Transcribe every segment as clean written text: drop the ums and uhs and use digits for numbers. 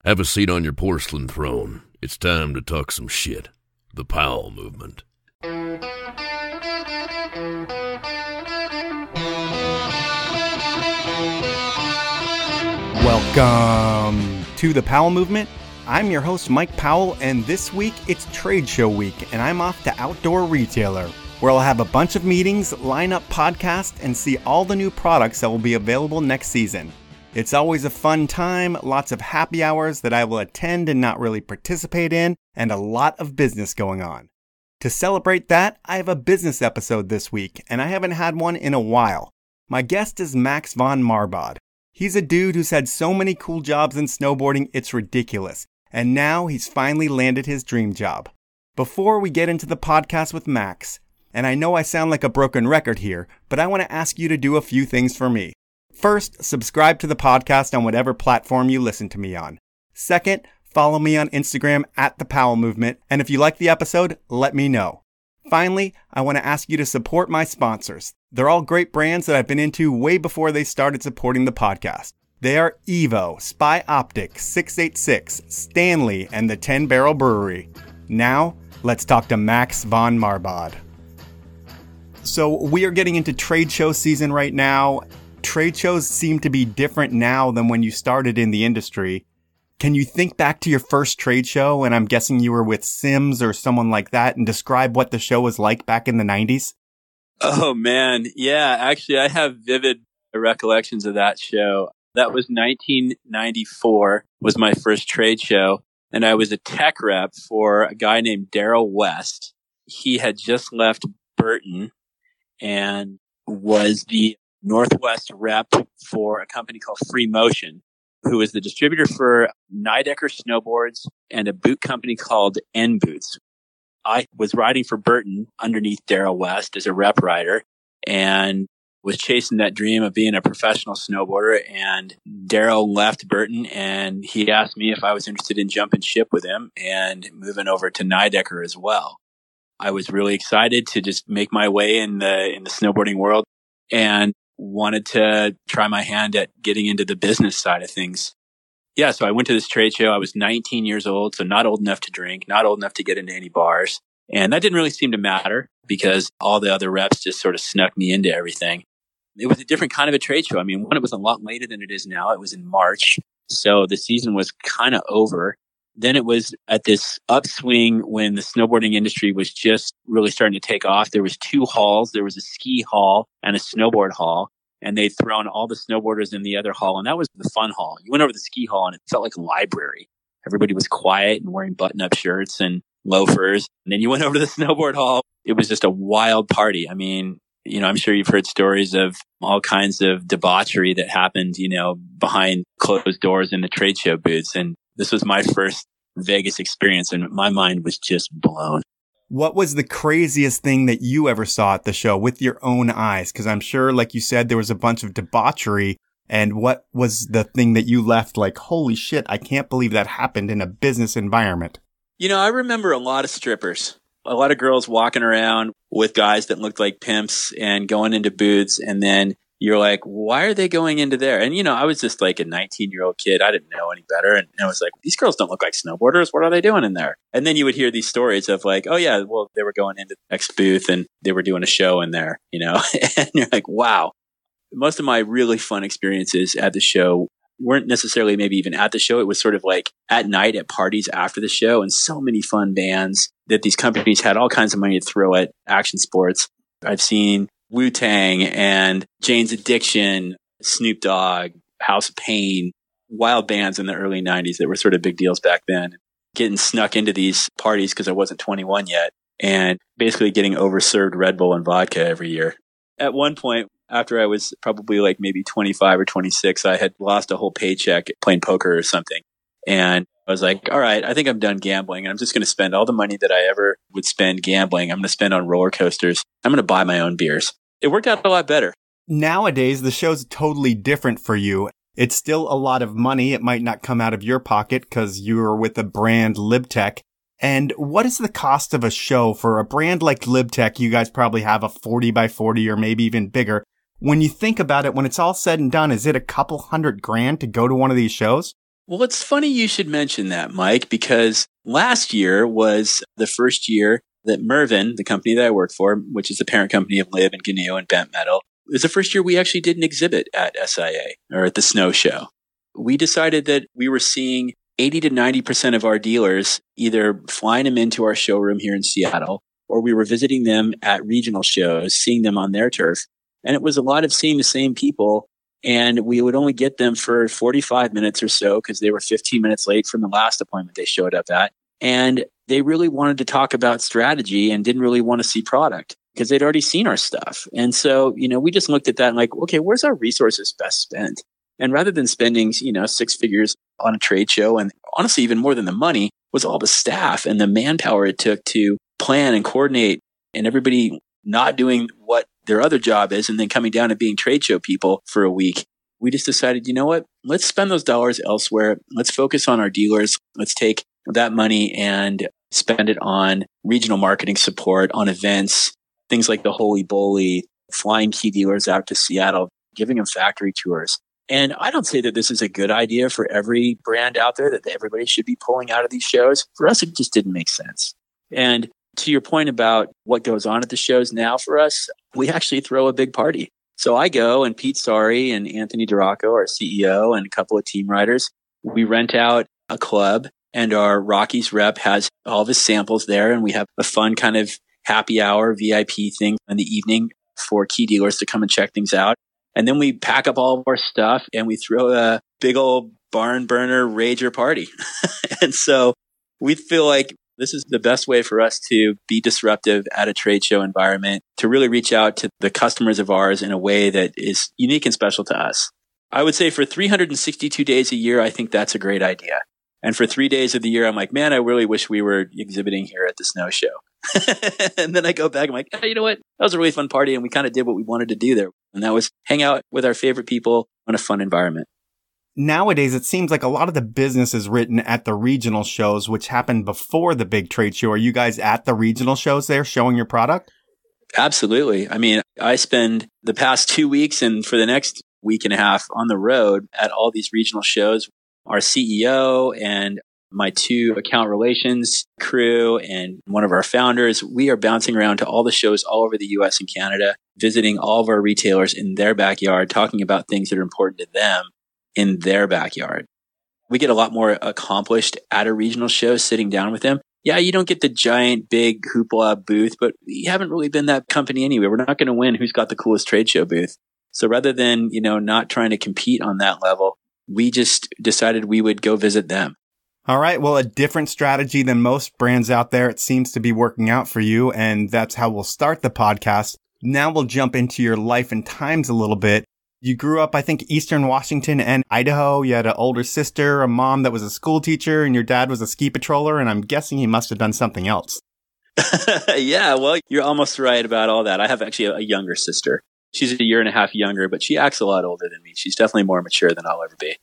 Have a seat on your porcelain throne. It's time to talk some shit. The Pow Movement. Welcome to the Pow Movement. I'm your host, Mike Powell, and this week it's Trade Show Week, and I'm off to Outdoor Retailer, where I'll have a bunch of meetings, line up podcasts, and see all the new products that will be available next season. It's always a fun time, lots of happy hours that I will attend and not really participate in, and a lot of business going on. To celebrate that, I have a business episode this week, and I haven't had one in a while. My guest is Maxx von Marbod. He's a dude who's had so many cool jobs in snowboarding, it's ridiculous. And now he's finally landed his dream job. Before we get into the podcast with Max, and I know I sound like a broken record here, but I want to ask you to do a few things for me. First, subscribe to the podcast on whatever platform you listen to me on. Second, follow me on Instagram at The Pow Movement, and if you like the episode, let me know. Finally, I want to ask you to support my sponsors. They're all great brands that I've been into way before they started supporting the podcast. They are Evo, Spy Optic, 686, Stanley, and the 10 Barrel Brewery. Now, let's talk to Maxx von Marbod. So we are getting into trade show season right now. Trade shows seem to be different now than when you started in the industry. Can you think back to your first trade show, and I'm guessing you were with Sims or someone like that, and describe what the show was like back in the 90s? Oh, man. Yeah, actually, I have vivid recollections of that show. That was 1994 was my first trade show, and I was a tech rep for a guy named Daryl West. He had just left Burton and was the Northwest rep for a company called Free Motion, who is the distributor for Nidecker Snowboards and a boot company called N Boots. I was riding for Burton underneath Daryl West as a rep rider and was chasing that dream of being a professional snowboarder. And Daryl left Burton and he asked me if I was interested in jumping ship with him and moving over to Nidecker as well. I was really excited to just make my way in the snowboarding world and wanted to try my hand at getting into the business side of things. Yeah, so I went to this trade show. I was 19 years old, so not old enough to drink, not old enough to get into any bars. And that didn't really seem to matter because all the other reps just sort of snuck me into everything. It was a different kind of a trade show. I mean, one, it was a lot later than it is now. It was in March, so the season was kind of over. Then it was at this upswing when the snowboarding industry was just really starting to take off. There was two halls. There was a ski hall and a snowboard hall. And they'd thrown all the snowboarders in the other hall. And that was the fun hall. You went over the ski hall and it felt like a library. Everybody was quiet and wearing button-up shirts and loafers. And then you went over to the snowboard hall. It was just a wild party. I mean, you know, I'm sure you've heard stories of all kinds of debauchery that happened, you know, behind closed doors in the trade show booths. And this was my first Vegas experience, and my mind was just blown. What was the craziest thing that you ever saw at the show with your own eyes? Because I'm sure, like you said, there was a bunch of debauchery. And what was the thing that you left like, holy shit, I can't believe that happened in a business environment? You know, I remember a lot of strippers, a lot of girls walking around with guys that looked like pimps and going into booths, and then you're like, why are they going into there? And, you know, I was just like a 19-year-old kid. I didn't know any better. And I was like, these girls don't look like snowboarders. What are they doing in there? And then you would hear these stories of like, oh, yeah, well, they were going into the next booth and they were doing a show in there, you know, and you're like, wow. Most of my really fun experiences at the show weren't necessarily maybe even at the show. It was sort of like at night at parties after the show, and so many fun bands that these companies had all kinds of money to throw at action sports. I've seen Wu-Tang and Jane's Addiction, Snoop Dogg, House of Pain, wild bands in the early 90s that were sort of big deals back then. Getting snuck into these parties because I wasn't 21 yet and basically getting overserved Red Bull and vodka every year. At one point, after I was probably like maybe 25 or 26, I had lost a whole paycheck playing poker or something. And I was like, all right, I think I'm done gambling. And I'm just going to spend all the money that I ever would spend gambling. I'm going to spend on roller coasters. I'm going to buy my own beers. It worked out a lot better. Nowadays, the show's totally different for you. It's still a lot of money. It might not come out of your pocket because you're with the brand LibTech. And what is the cost of a show for a brand like LibTech? You guys probably have a 40 by 40 or maybe even bigger. When you think about it, when it's all said and done, is it a couple $100,000 to go to one of these shows? Well, it's funny you should mention that, Mike, because last year was the first year that Mervyn, the company that I work for, which is the parent company of Lib and GNU and Bent Metal, it was the first year we actually did an exhibit at SIA or at the Snow Show. We decided that we were seeing 80 to 90% of our dealers either flying them into our showroom here in Seattle, or we were visiting them at regional shows, seeing them on their turf. And it was a lot of seeing the same people. And we would only get them for 45 minutes or so because they were 15 minutes late from the last appointment they showed up at. And they really wanted to talk about strategy and didn't really want to see product because they'd already seen our stuff. And so, we just looked at that and like, okay, where's our resources best spent? And rather than spending, 6 figures on a trade show, and honestly, even more than the money, was all the staff and the manpower it took to plan and coordinate, and everybody not doing what their other job is and then coming down and being trade show people for a week. We just decided, you know what? Let's spend those dollars elsewhere. Let's focus on our dealers. Let's take that money and spend it on regional marketing support, on events, things like the Holy Bowly, flying key dealers out to Seattle, giving them factory tours. And I don't say that this is a good idea for every brand out there, that everybody should be pulling out of these shows. For us, it just didn't make sense. And to your point about what goes on at the shows now for us, we actually throw a big party. So I go, and Pete Sari and Anthony Duraco, our CEO, and a couple of team riders, we rent out a club, and our Rockies rep has all of his samples there. And we have a fun kind of happy hour VIP thing in the evening for key dealers to come and check things out. And then we pack up all of our stuff and we throw a big old barn burner rager party. And so we feel like this is the best way for us to be disruptive at a trade show environment, to really reach out to the customers of ours in a way that is unique and special to us. I would say for 362 days a year, I think that's a great idea. And for 3 days of the year, I'm like, man, I really wish we were exhibiting here at the Snow Show. And then I go back, I'm like, hey, you know what? That was a really fun party. And we kind of did what we wanted to do there. And that was hang out with our favorite people in a fun environment. Nowadays, it seems like a lot of the business is written at the regional shows, which happened before the big trade show. Are you guys at the regional shows there showing your product? Absolutely. I mean, I spend the past 2 weeks and for the next week and a half on the road at all these regional shows. Our CEO and my 2 account relations crew and one of our founders, we are bouncing around to all the shows all over the US and Canada, visiting all of our retailers in their backyard, talking about things that are important to them in their backyard. We get a lot more accomplished at a regional show sitting down with them. Yeah, you don't get the giant, big hoopla booth, but we haven't really been that company anyway. We're not going to win who's got the coolest trade show booth. So rather than, not trying to compete on that level, we just decided we would go visit them. All right. Well, a different strategy than most brands out there. It seems to be working out for you. And that's how we'll start the podcast. Now we'll jump into your life and times a little bit. You grew up, I think, Eastern Washington and Idaho. You had an older sister, a mom that was a school teacher, and your dad was a ski patroller. And I'm guessing he must have done something else. Yeah, well, you're almost right about all that. I have actually a younger sister. She's a year and a half younger, but she acts a lot older than me. She's definitely more mature than I'll ever be.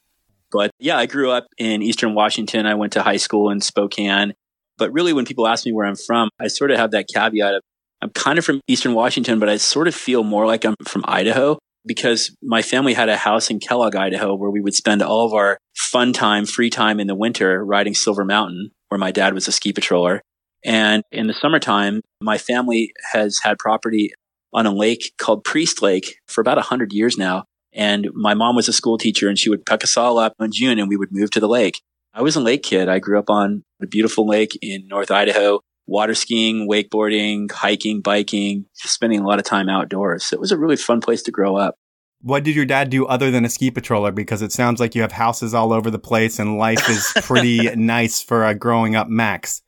But yeah, I grew up in Eastern Washington. I went to high school in Spokane. But really, when people ask me where I'm from, I sort of have that caveat of I'm kind of from Eastern Washington, but I sort of feel more like I'm from Idaho because my family had a house in Kellogg, Idaho, where we would spend all of our fun time, free time in the winter riding Silver Mountain, where my dad was a ski patroller. And in the summertime, my family has had property on a lake called Priest Lake for about 100 years now. And my mom was a school teacher and she would pick us all up in June and we would move to the lake. I was a lake kid. I grew up on a beautiful lake in North Idaho, water skiing, wakeboarding, hiking, biking, just spending a lot of time outdoors. So it was a really fun place to grow up. What did your dad do other than a ski patroller? Because it sounds like you have houses all over the place and life is pretty nice for a growing up Max.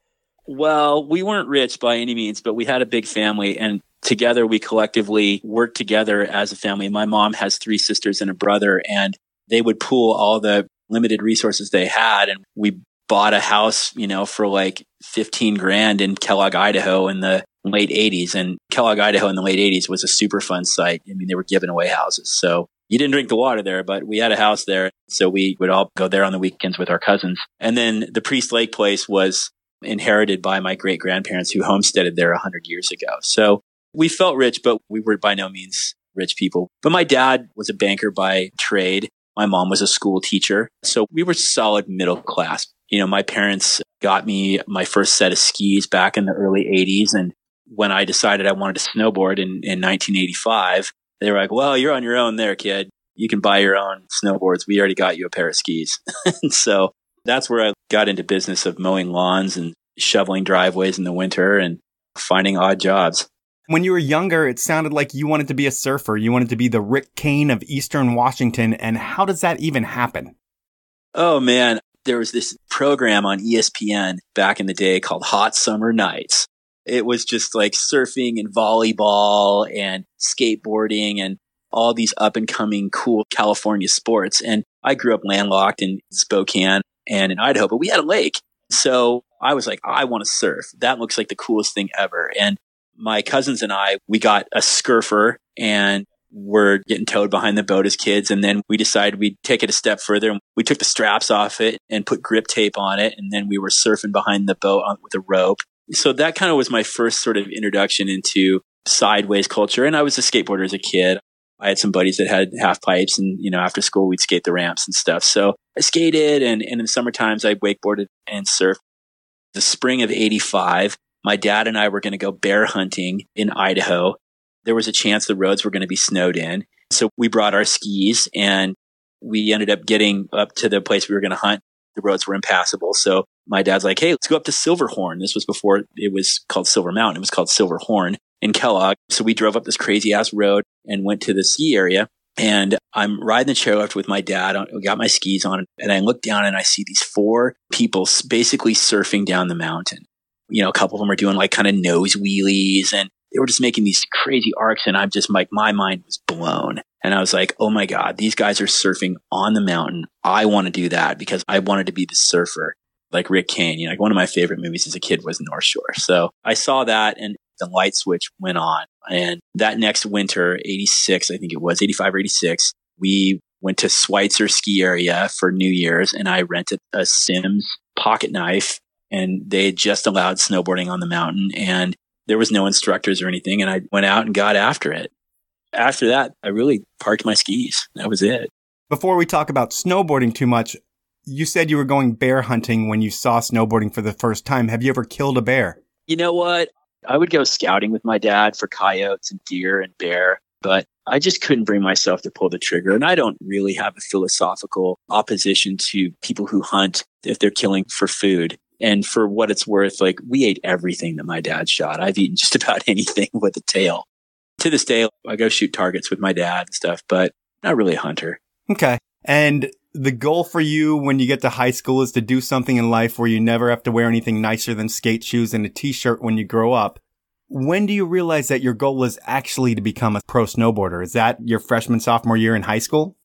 Well, we weren't rich by any means, but we had a big family and together we collectively worked together as a family. My mom has 3 sisters and a brother and they would pool all the limited resources they had. And we bought a house, for like 15 grand in Kellogg, Idaho in the late 80s. And Kellogg, Idaho in the late 80s was a super fun site. I mean, they were giving away houses. So you didn't drink the water there, but we had a house there. So we would all go there on the weekends with our cousins. And then the Priest Lake place was inherited by my great grandparents who homesteaded there 100 years ago. So we felt rich, but we were by no means rich people. But my dad was a banker by trade. My mom was a school teacher. So we were solid middle class. My parents got me my first set of skis back in the early 80s. And when I decided I wanted to snowboard in 1985, they were like, well, you're on your own there, kid. You can buy your own snowboards. We already got you a pair of skis. And so that's where I got into business of mowing lawns and shoveling driveways in the winter and finding odd jobs. When you were younger, it sounded like you wanted to be a surfer. You wanted to be the Rick Kane of Eastern Washington. And how does that even happen? Oh, man. There was this program on ESPN back in the day called Hot Summer Nights. It was just like surfing and volleyball and skateboarding and all these up and coming cool California sports. And I grew up landlocked in Spokane and in Idaho, but we had a lake. So I was like, I want to surf. That looks like the coolest thing ever. And my cousins and I, we got a scurfer and we're getting towed behind the boat as kids. And then we decided we'd take it a step further. And we took the straps off it and put grip tape on it. And then we were surfing behind the boat with a rope. So that kind of was my first sort of introduction into sideways culture. And I was a skateboarder as a kid. I had some buddies that had half pipes and, after school, we'd skate the ramps and stuff. So I skated and in the summer times, I wakeboarded and surfed. The spring of 85, my dad and I were going to go bear hunting in Idaho. There was a chance the roads were going to be snowed in. So we brought our skis and we ended up getting up to the place we were going to hunt. The roads were impassable. So my dad's like, hey, let's go up to Silverhorn. This was before it was called Silver Mountain. It was called Silverhorn in Kellogg. So we drove up this crazy ass road and went to the ski area. And I'm riding the chairlift with my dad. I got my skis on and I look down and I see these 4 people basically surfing down the mountain. A couple of them are doing like kind of nose wheelies and they were just making these crazy arcs. And I'm just like, my mind was blown. And I was like, oh my God, these guys are surfing on the mountain. I want to do that because I wanted to be the surfer like Rick Kane. Like one of my favorite movies as a kid was North Shore. So I saw that and the light switch went on. And that next winter, 86, I think it was 85 or 86, we went to Schweitzer ski area for New Year's and I rented a Sims pocket knife and they had just allowed snowboarding on the mountain and there was no instructors or anything. And I went out and got after it. After that, I really parked my skis. That was it. Before we talk about snowboarding too much, you said you were going bear hunting when you saw snowboarding for the first time. Have you ever killed a bear? You know what? I would go scouting with my dad for coyotes and deer and bear, but I just couldn't bring myself to pull the trigger. And I don't really have a philosophical opposition to people who hunt if they're killing for food. And for what it's worth, like we ate everything that my dad shot. I've eaten just about anything with a tail. To this day, I go shoot targets with my dad and stuff, but not really a hunter. Okay. And the goal for you when you get to high school is to do something in life where you never have to wear anything nicer than skate shoes and a t-shirt when you grow up. When do you realize that your goal is actually to become a pro snowboarder? Is that your freshman, sophomore year in high school?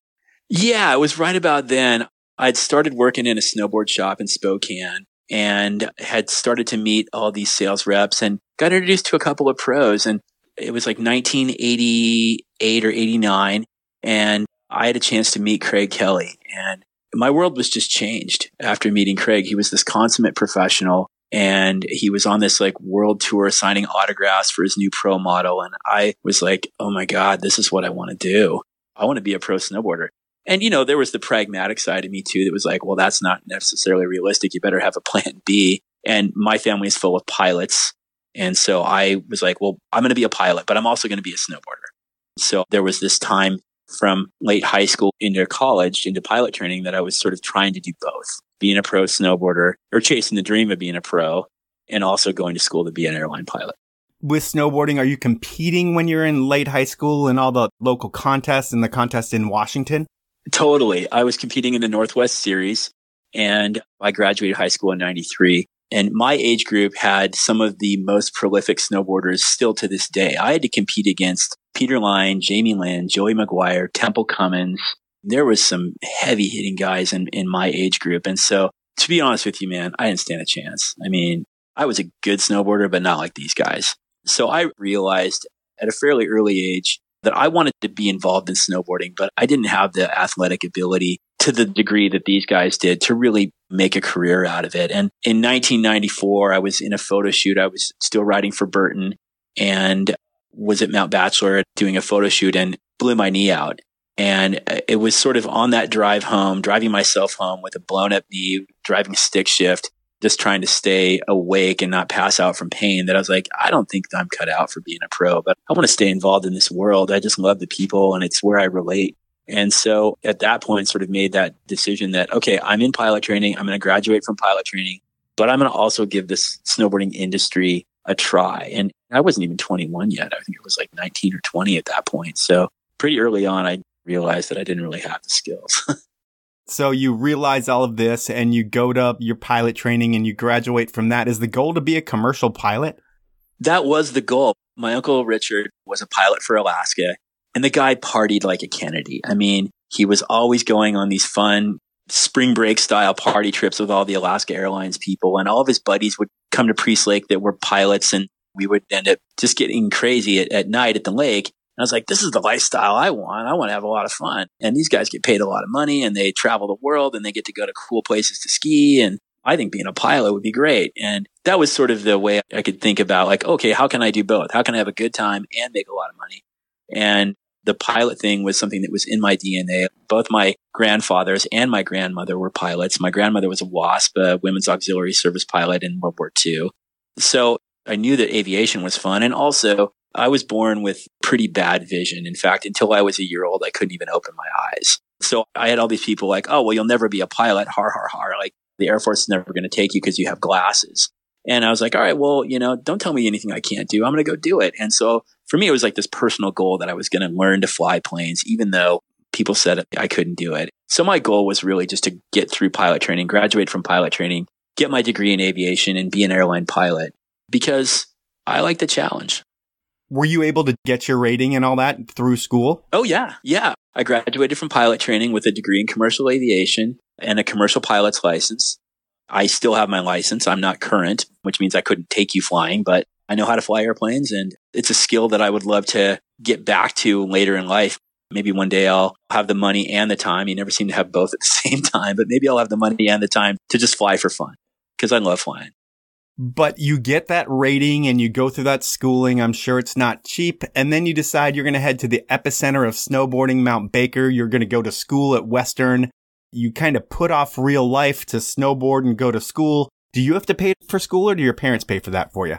Yeah, it was right about then. I'd started working in a snowboard shop in Spokane and had started to meet all these sales reps and got introduced to a couple of pros. And it was like 1988 or 89. And I had a chance to meet Craig Kelly. And my world was just changed after meeting Craig. He was this consummate professional. And he was on this like world tour signing autographs for his new pro model. And I was like, oh my God, this is what I want to do. I want to be a pro snowboarder. And, there was the pragmatic side of me too that was like, well, that's not necessarily realistic. You better have a plan B. And my family is full of pilots. And so I was like, well, I'm going to be a pilot, but I'm also going to be a snowboarder. So there was this time from late high school into college, into pilot training, that I was sort of trying to do both, being a pro snowboarder or chasing the dream of being a pro and also going to school to be an airline pilot. With snowboarding, are you competing when you're in late high school in all the local contests and the contest in Washington? Totally. I was competing in the Northwest Series and I graduated high school in 93. And my age group had some of the most prolific snowboarders still to this day. I had to compete against Peter Line, Jamie Lynn, Joey McGuire, Temple Cummins. There was some heavy hitting guys in my age group. And so to be honest with you, man, I didn't stand a chance. I mean, I was a good snowboarder, but not like these guys. So I realized at a fairly early age that I wanted to be involved in snowboarding, but I didn't have the athletic ability to the degree that these guys did to really make a career out of it. And in 1994, I was in a photo shoot. I was still riding for Burton and was at Mount Bachelor doing a photo shoot and blew my knee out. And it was sort of on that drive home, driving myself home with a blown up knee, driving stick shift, just trying to stay awake and not pass out from pain, that I was like, I don't think I'm cut out for being a pro, but I want to stay involved in this world. I just love the people and it's where I relate. And so at that point, sort of made that decision that, okay, I'm in pilot training. I'm going to graduate from pilot training, but I'm going to also give this snowboarding industry a try. And I wasn't even 21 yet. I think it was like 19 or 20 at that point. So pretty early on, I realized that I didn't really have the skills. So you realize all of this and you go to your pilot training and you graduate from that. Is the goal to be a commercial pilot? That was the goal. My uncle Richard was a pilot for Alaska, and the guy partied like a Kennedy. I mean, he was always going on these fun spring break style party trips with all the Alaska Airlines people, and all of his buddies would come to Priest Lake that were pilots, and we would end up just getting crazy at night at the lake. And I was like, this is the lifestyle I want. I want to have a lot of fun. And these guys get paid a lot of money and they travel the world and they get to go to cool places to ski. And I think being a pilot would be great. And that was sort of the way I could think about, like, okay, how can I do both? How can I have a good time and make a lot of money? And the pilot thing was something that was in my DNA. Both my grandfathers and my grandmother were pilots. My grandmother was a WASP, a Women's Auxiliary Service pilot in World War II. So I knew that aviation was fun. And also, I was born with pretty bad vision. In fact, until I was a year old, I couldn't even open my eyes. So I had all these people like, oh, well, you'll never be a pilot. Har, har, har. Like, the Air Force is never going to take you because you have glasses. And I was like, all right, well, don't tell me anything I can't do. I'm going to go do it. And so for me, it was like this personal goal that I was going to learn to fly planes, even though people said I couldn't do it. So my goal was really just to get through pilot training, graduate from pilot training, get my degree in aviation, and be an airline pilot because I like the challenge. Were you able to get your rating and all that through school? Oh, yeah. Yeah. I graduated from pilot training with a degree in commercial aviation and a commercial pilot's license. I still have my license. I'm not current, which means I couldn't take you flying, but I know how to fly airplanes. And it's a skill that I would love to get back to later in life. Maybe one day I'll have the money and the time. You never seem to have both at the same time, but maybe I'll have the money and the time to just fly for fun because I love flying. But you get that rating and you go through that schooling. I'm sure it's not cheap. And then you decide you're going to head to the epicenter of snowboarding, Mount Baker. You're going to go to school at Western. You kind of put off real life to snowboard and go to school. Do you have to pay for school or do your parents pay for that for you?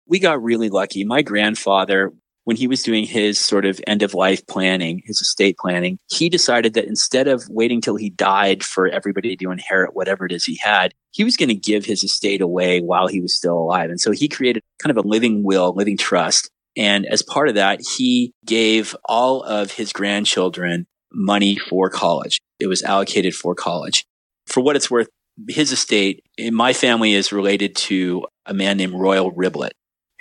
We got really lucky. My grandfather, when he was doing his sort of end of life planning, his estate planning, he decided that instead of waiting till he died for everybody to inherit whatever it is he had, he was going to give his estate away while he was still alive. And so he created kind of a living will, living trust. And as part of that, he gave all of his grandchildren money for college. It was allocated for college. For what it's worth, his estate, in my family, is related to a man named Royal Riblet,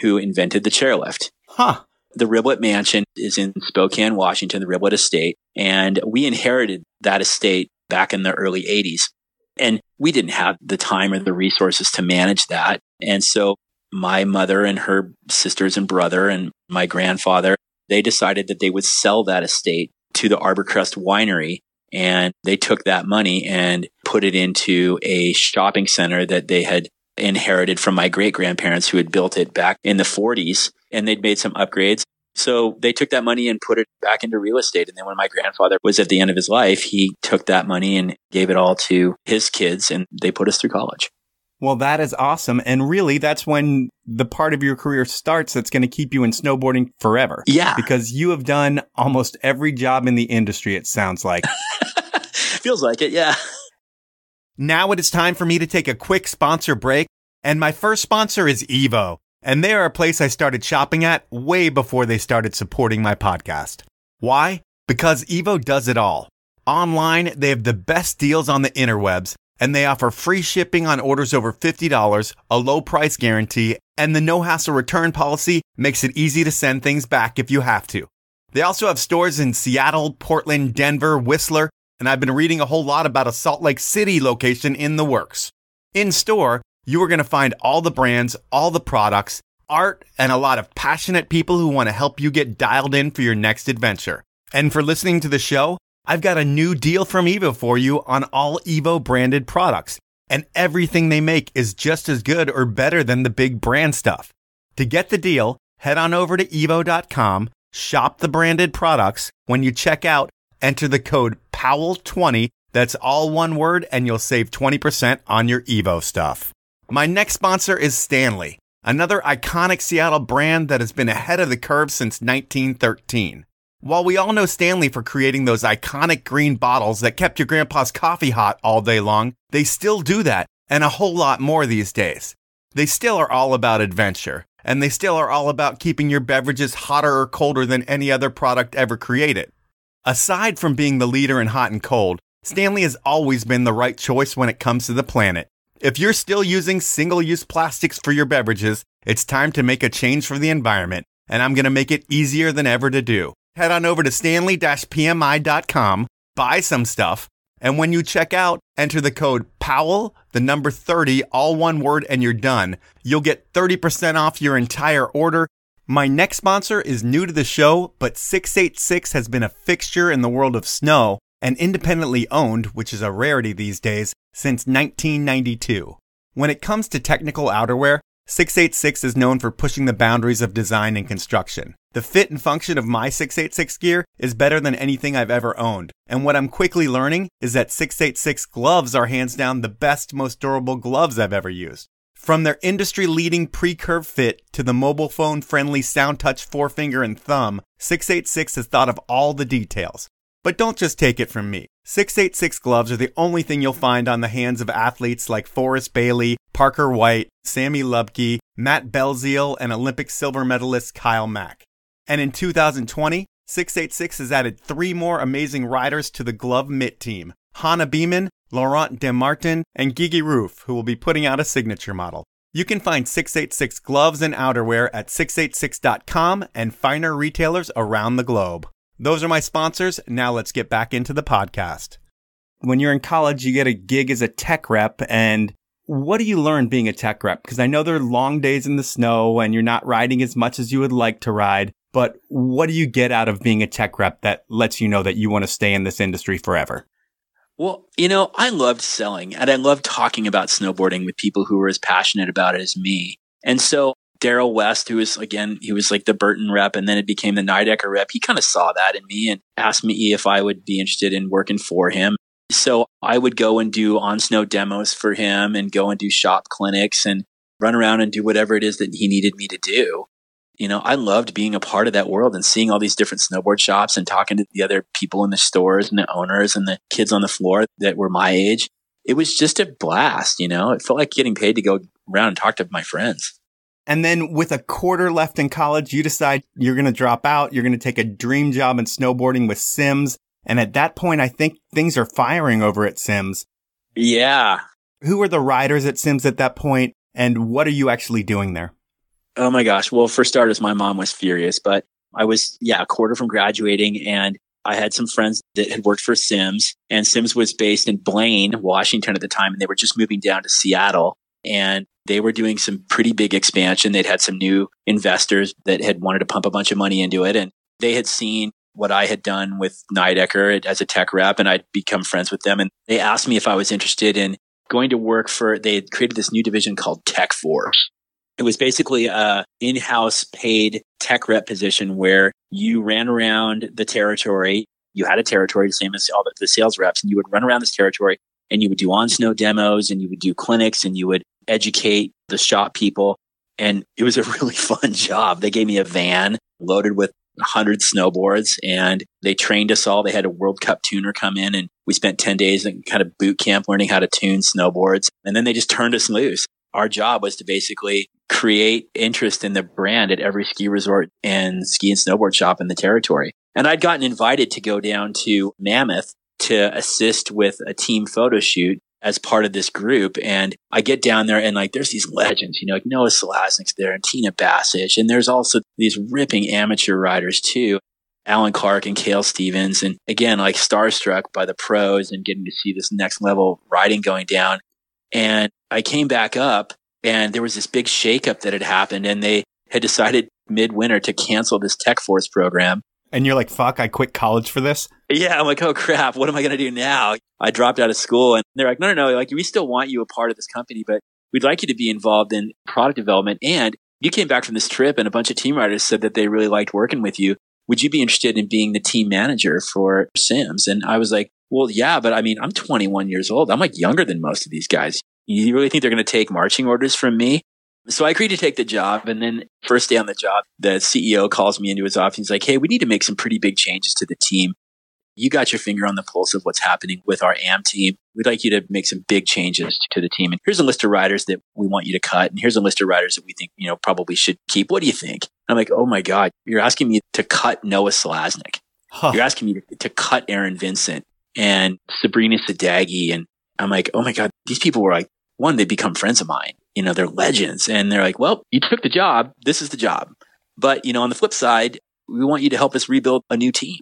who invented the chairlift. Huh. The Riblet Mansion is in Spokane, Washington, the Riblet Estate. And we inherited that estate back in the early 80s. And we didn't have the time or the resources to manage that. And so my mother and her sisters and brother and my grandfather, they decided that they would sell that estate to the Arborcrest Winery. And they took that money and put it into a shopping center that they had inherited from my great-grandparents who had built it back in the 40s. And they'd made some upgrades. So they took that money and put it back into real estate. And then when my grandfather was at the end of his life, he took that money and gave it all to his kids and they put us through college. Well, that is awesome. And really, that's when the part of your career starts that's going to keep you in snowboarding forever. Yeah. Because you have done almost every job in the industry, it sounds like. Feels like it, yeah. Now it is time for me to take a quick sponsor break. And my first sponsor is Evo. And they are a place I started shopping at way before they started supporting my podcast. Why? Because Evo does it all. Online, they have the best deals on the interwebs, and they offer free shipping on orders over $50, a low price guarantee, and the no-hassle return policy makes it easy to send things back if you have to. They also have stores in Seattle, Portland, Denver, Whistler, and I've been reading a whole lot about a Salt Lake City location in the works. In store, you are going to find all the brands, all the products, art, and a lot of passionate people who want to help you get dialed in for your next adventure. And for listening to the show, I've got a new deal from Evo for you on all Evo branded products. And everything they make is just as good or better than the big brand stuff. To get the deal, head on over to evo.com, shop the branded products. When you check out, enter the code POWEL20. That's all one word, and you'll save 20% on your Evo stuff. My next sponsor is Stanley, another iconic Seattle brand that has been ahead of the curve since 1913. While we all know Stanley for creating those iconic green bottles that kept your grandpa's coffee hot all day long, they still do that, and a whole lot more these days. They still are all about adventure, and they still are all about keeping your beverages hotter or colder than any other product ever created. Aside from being the leader in hot and cold, Stanley has always been the right choice when it comes to the planet. If you're still using single-use plastics for your beverages, it's time to make a change for the environment, and I'm going to make it easier than ever to do. Head on over to stanley-pmi.com, buy some stuff, and when you check out, enter the code POWEL, the number 30, all one word, and you're done. You'll get 30% off your entire order. My next sponsor is new to the show, but 686 has been a fixture in the world of snow and independently owned, which is a rarity these days, since 1992. When it comes to technical outerwear, 686 is known for pushing the boundaries of design and construction. The fit and function of my 686 gear is better than anything I've ever owned. And what I'm quickly learning is that 686 gloves are hands down the best, most durable gloves I've ever used. From their industry-leading pre-curve fit to the mobile phone-friendly Sound Touch forefinger and thumb, 686 has thought of all the details. But don't just take it from me. 686 gloves are the only thing you'll find on the hands of athletes like Forrest Bailey, Parker White, Sammy Lubke, Matt Belziel, and Olympic silver medalist Kyle Mack. And in 2020, 686 has added 3 more amazing riders to the glove mitt team: Hannah Beeman, Laurent Demartin, and Gigi Roof, who will be putting out a signature model. You can find 686 gloves and outerwear at 686.com and finer retailers around the globe. Those are my sponsors. Now let's get back into the podcast. When you're in college, you get a gig as a tech rep, and what do you learn being a tech rep? Because I know there are long days in the snow and you're not riding as much as you would like to ride, but what do you get out of being a tech rep that lets you know that you want to stay in this industry forever? Well, I loved selling and I loved talking about snowboarding with people who were as passionate about it as me. And so Daryl West, who was, again, he was like the Burton rep and then it became the Nidecker rep. He kind of saw that in me and asked me if I would be interested in working for him. So I would go and do on-snow demos for him and go and do shop clinics and run around and do whatever it is that he needed me to do. I loved being a part of that world and seeing all these different snowboard shops and talking to the other people in the stores and the owners and the kids on the floor that were my age. It was just a blast, It felt like getting paid to go around and talk to my friends. And then with a quarter left in college, you decide you're going to drop out. You're going to take a dream job in snowboarding with Sims. And at that point, I think things are firing over at Sims. Yeah. Who are the riders at Sims at that point, and what are you actually doing there? Oh my gosh. Well, for starters, my mom was furious, but I was, a quarter from graduating, and I had some friends that had worked for Sims, and Sims was based in Blaine, Washington at the time, and they were just moving down to Seattle, and they were doing some pretty big expansion. They'd had some new investors that had wanted to pump a bunch of money into it, and they had seen what I had done with Nidecker as a tech rep, and I'd become friends with them. And they asked me if I was interested in going to work they had created this new division called Tech Force. It was basically a in-house paid tech rep position where you ran around the territory. You had a territory, the same as all the sales reps, and you would run around this territory and you would do on-snow demos and you would do clinics and you would educate the shop people. And it was a really fun job. They gave me a van loaded with 100 snowboards and they trained us all. They had a World Cup tuner come in and we spent 10 days in kind of boot camp learning how to tune snowboards. And then they just turned us loose. Our job was to basically create interest in the brand at every ski resort and ski and snowboard shop in the territory. And I'd gotten invited to go down to Mammoth to assist with a team photo shoot as part of this group. And I get down there and there's these legends, like Noah Selaznik's there and Tina Bassich. And there's also these ripping amateur riders too, Alan Clark and Cale Stevens. And again, starstruck by the pros and getting to see this next level riding going down. And I came back up and there was this big shakeup that had happened and they had decided midwinter to cancel this Tech Force program. And you're like, fuck, I quit college for this? Yeah, I'm like, oh crap, what am I going to do now? I dropped out of school and they're like, no, we still want you a part of this company, but we'd like you to be involved in product development. And you came back from this trip and a bunch of team riders said that they really liked working with you. would you be interested in being the team manager for Sims? And I was like, well, yeah, but I mean, I'm 21 years old. I'm like younger than most of these guys. You really think they're going to take marching orders from me? So I agreed to take the job. And then first day on the job, the CEO calls me into his office. He's like, hey, we need to make some pretty big changes to the team. You got your finger on the pulse of what's happening with our AM team. We'd like you to make some big changes to the team. And here's a list of riders that we want you to cut. And here's a list of riders that we think, probably should keep. What do you think? I'm like, oh my God, you're asking me to cut Noah Selaznick. You're asking me to cut Aaron Vincent and Sabrina Sadeghi. And I'm like, oh my God, these people were like, one, they become friends of mine. They're legends. And they're like, well, you took the job. This is the job. But, on the flip side, we want you to help us rebuild a new team.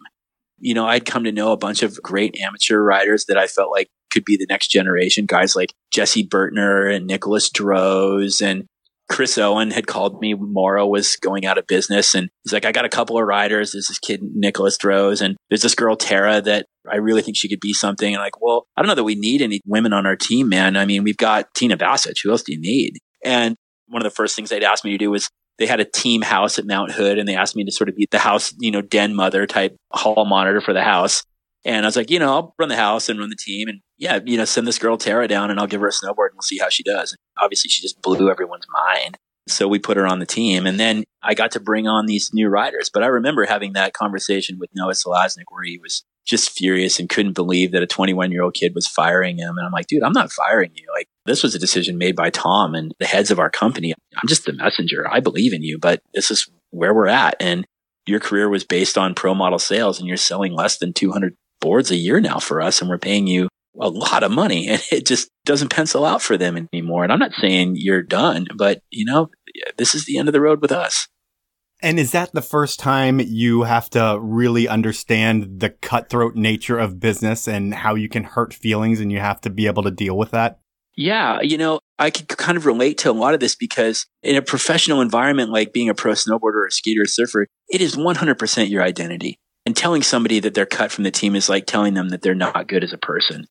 I'd come to know a bunch of great amateur riders that I felt like could be the next generation. Guys like Jesse Bertner and Nicholas Droz, and Chris Owen had called me. Morrow was going out of business. And he's like, I got a couple of riders. There's this kid, Nicholas Droz, and there's this girl, Tara, that I really think she could be something. And like, well, I don't know that we need any women on our team, man. I mean, we've got Tina Bassett. Who else do you need? And one of the first things they'd asked me to do was, they had a team house at Mount Hood, and they asked me to sort of be the house, den mother type hall monitor for the house. And I was like, I'll run the house and run the team, and send this girl Tara down, and I'll give her a snowboard, and we'll see how she does. And obviously, she just blew everyone's mind. So we put her on the team, and then I got to bring on these new riders. But I remember having that conversation with Noah Selaznick where he was just furious and couldn't believe that a 21-year-old kid was firing him. And I'm like, dude, I'm not firing you. Like, this was a decision made by Tom and the heads of our company. I'm just the messenger. I believe in you, but this is where we're at. And your career was based on pro model sales, and you're selling less than 200 boards a year now for us. And we're paying you a lot of money, and it just doesn't pencil out for them anymore. And I'm not saying you're done, but this is the end of the road with us. And is that the first time you have to really understand the cutthroat nature of business and how you can hurt feelings, and you have to be able to deal with that? Yeah. I could kind of relate to a lot of this because in a professional environment like being a pro snowboarder or a skater or surfer, it is 100% your identity. And telling somebody that they're cut from the team is like telling them that they're not good as a person.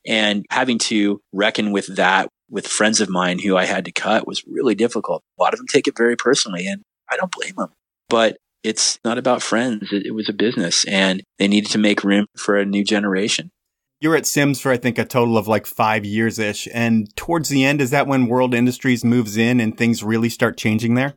And having to reckon with that with friends of mine who I had to cut was really difficult. A lot of them take it very personally, and I don't blame them. But it's not about friends. It was a business, and they needed to make room for a new generation. You're at Sims for, I think, a total of like 5 years-ish. And towards the end, is that when World Industries moves in and things really start changing there?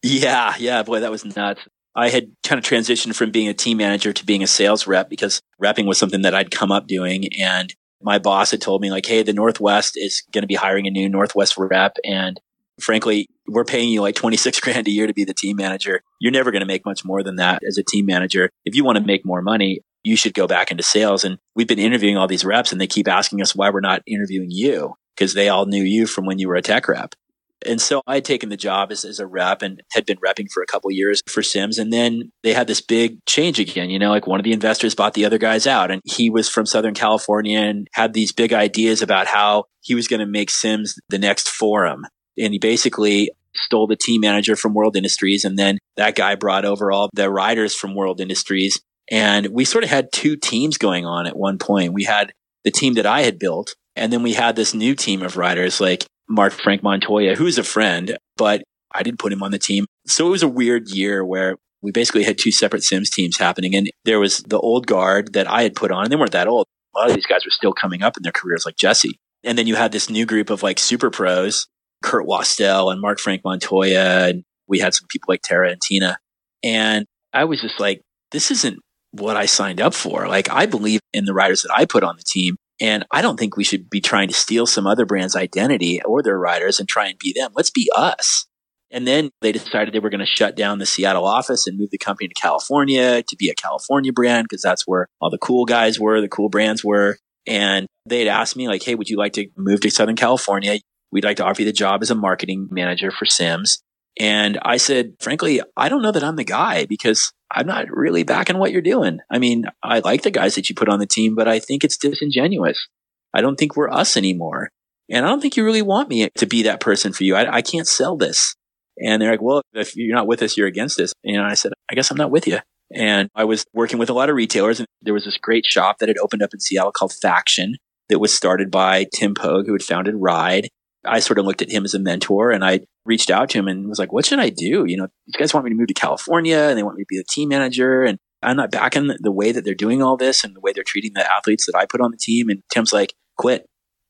Yeah. Boy, that was nuts. I had kind of transitioned from being a team manager to being a sales rep because repping was something that I'd come up doing. And my boss had told me like, hey, the Northwest is going to be hiring a new Northwest rep. And frankly, we're paying you like 26 grand a year to be the team manager. You're never going to make much more than that as a team manager. If you want to make more money, you should go back into sales. And we've been interviewing all these reps, and they keep asking us why we're not interviewing you, because they all knew you from when you were a tech rep. And so I had taken the job as a rep and had been repping for a couple of years for Sims. And then they had this big change again, like one of the investors bought the other guys out, and he was from Southern California and had these big ideas about how he was going to make Sims the next forum. And he basically stole the team manager from World Industries. And then that guy brought over all the riders from World Industries. And we sort of had two teams going on at one point. We had the team that I had built, and then we had this new team of riders like Frank Montoya, who's a friend, but I didn't put him on the team. So it was a weird year where we basically had two separate Sims teams happening. And there was the old guard that I had put on, and they weren't that old. A lot of these guys were still coming up in their careers, like Jesse. And then you had this new group of like super pros, Kurt Wastel and Mark Frank Montoya. And we had some people like Tara and Tina. And I was just like, this isn't what I signed up for. Like, I believe in the riders that I put on the team. And I don't think we should be trying to steal some other brand's identity or their riders and try and be them. Let's be us. And then they decided they were going to shut down the Seattle office and move the company to California to be a California brand, because that's where all the cool guys were, the cool brands were. And they'd asked me like, hey, would you like to move to Southern California? We'd like to offer you the job as a marketing manager for Sims. And I said, frankly, I don't know that I'm the guy, because I'm not really backing what you're doing. I mean, I like the guys that you put on the team, but I think it's disingenuous. I don't think we're us anymore. And I don't think you really want me to be that person for you. I can't sell this. And they're like, well, if you're not with us, you're against us. And I said, I guess I'm not with you. And I was working with a lot of retailers, and there was this great shop that had opened up in Seattle called Faction that was started by Tim Pogue, who had founded Ride. I sort of looked at him as a mentor, and I reached out to him and was like, what should I do? You know, these guys want me to move to California and they want me to be the team manager. And I'm not backing the way that they're doing all this and the way they're treating the athletes that I put on the team. And Tim's like, quit.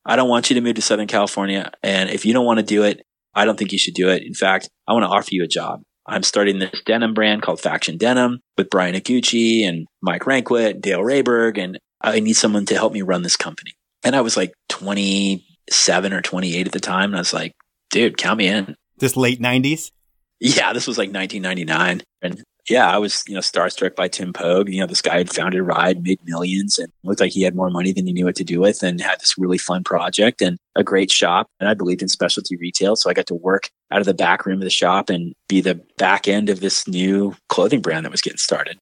I don't want you to move to Southern California. And if you don't want to do it, I don't think you should do it. In fact, I want to offer you a job. I'm starting this denim brand called Faction Denim with Brian Iguchi and Mike Rankwit, Dale Rayberg, and I need someone to help me run this company. And I was like 27 or 28 at the time. And I was like, dude, count me in. This late 90s? Yeah, this was like 1999. And yeah, I was, starstruck by Tim Pogue. This guy had founded Ride, made millions, and looked like he had more money than he knew what to do with, and had this really fun project and a great shop. And I believed in specialty retail. So I got to work out of the back room of the shop and be the back end of this new clothing brand that was getting started.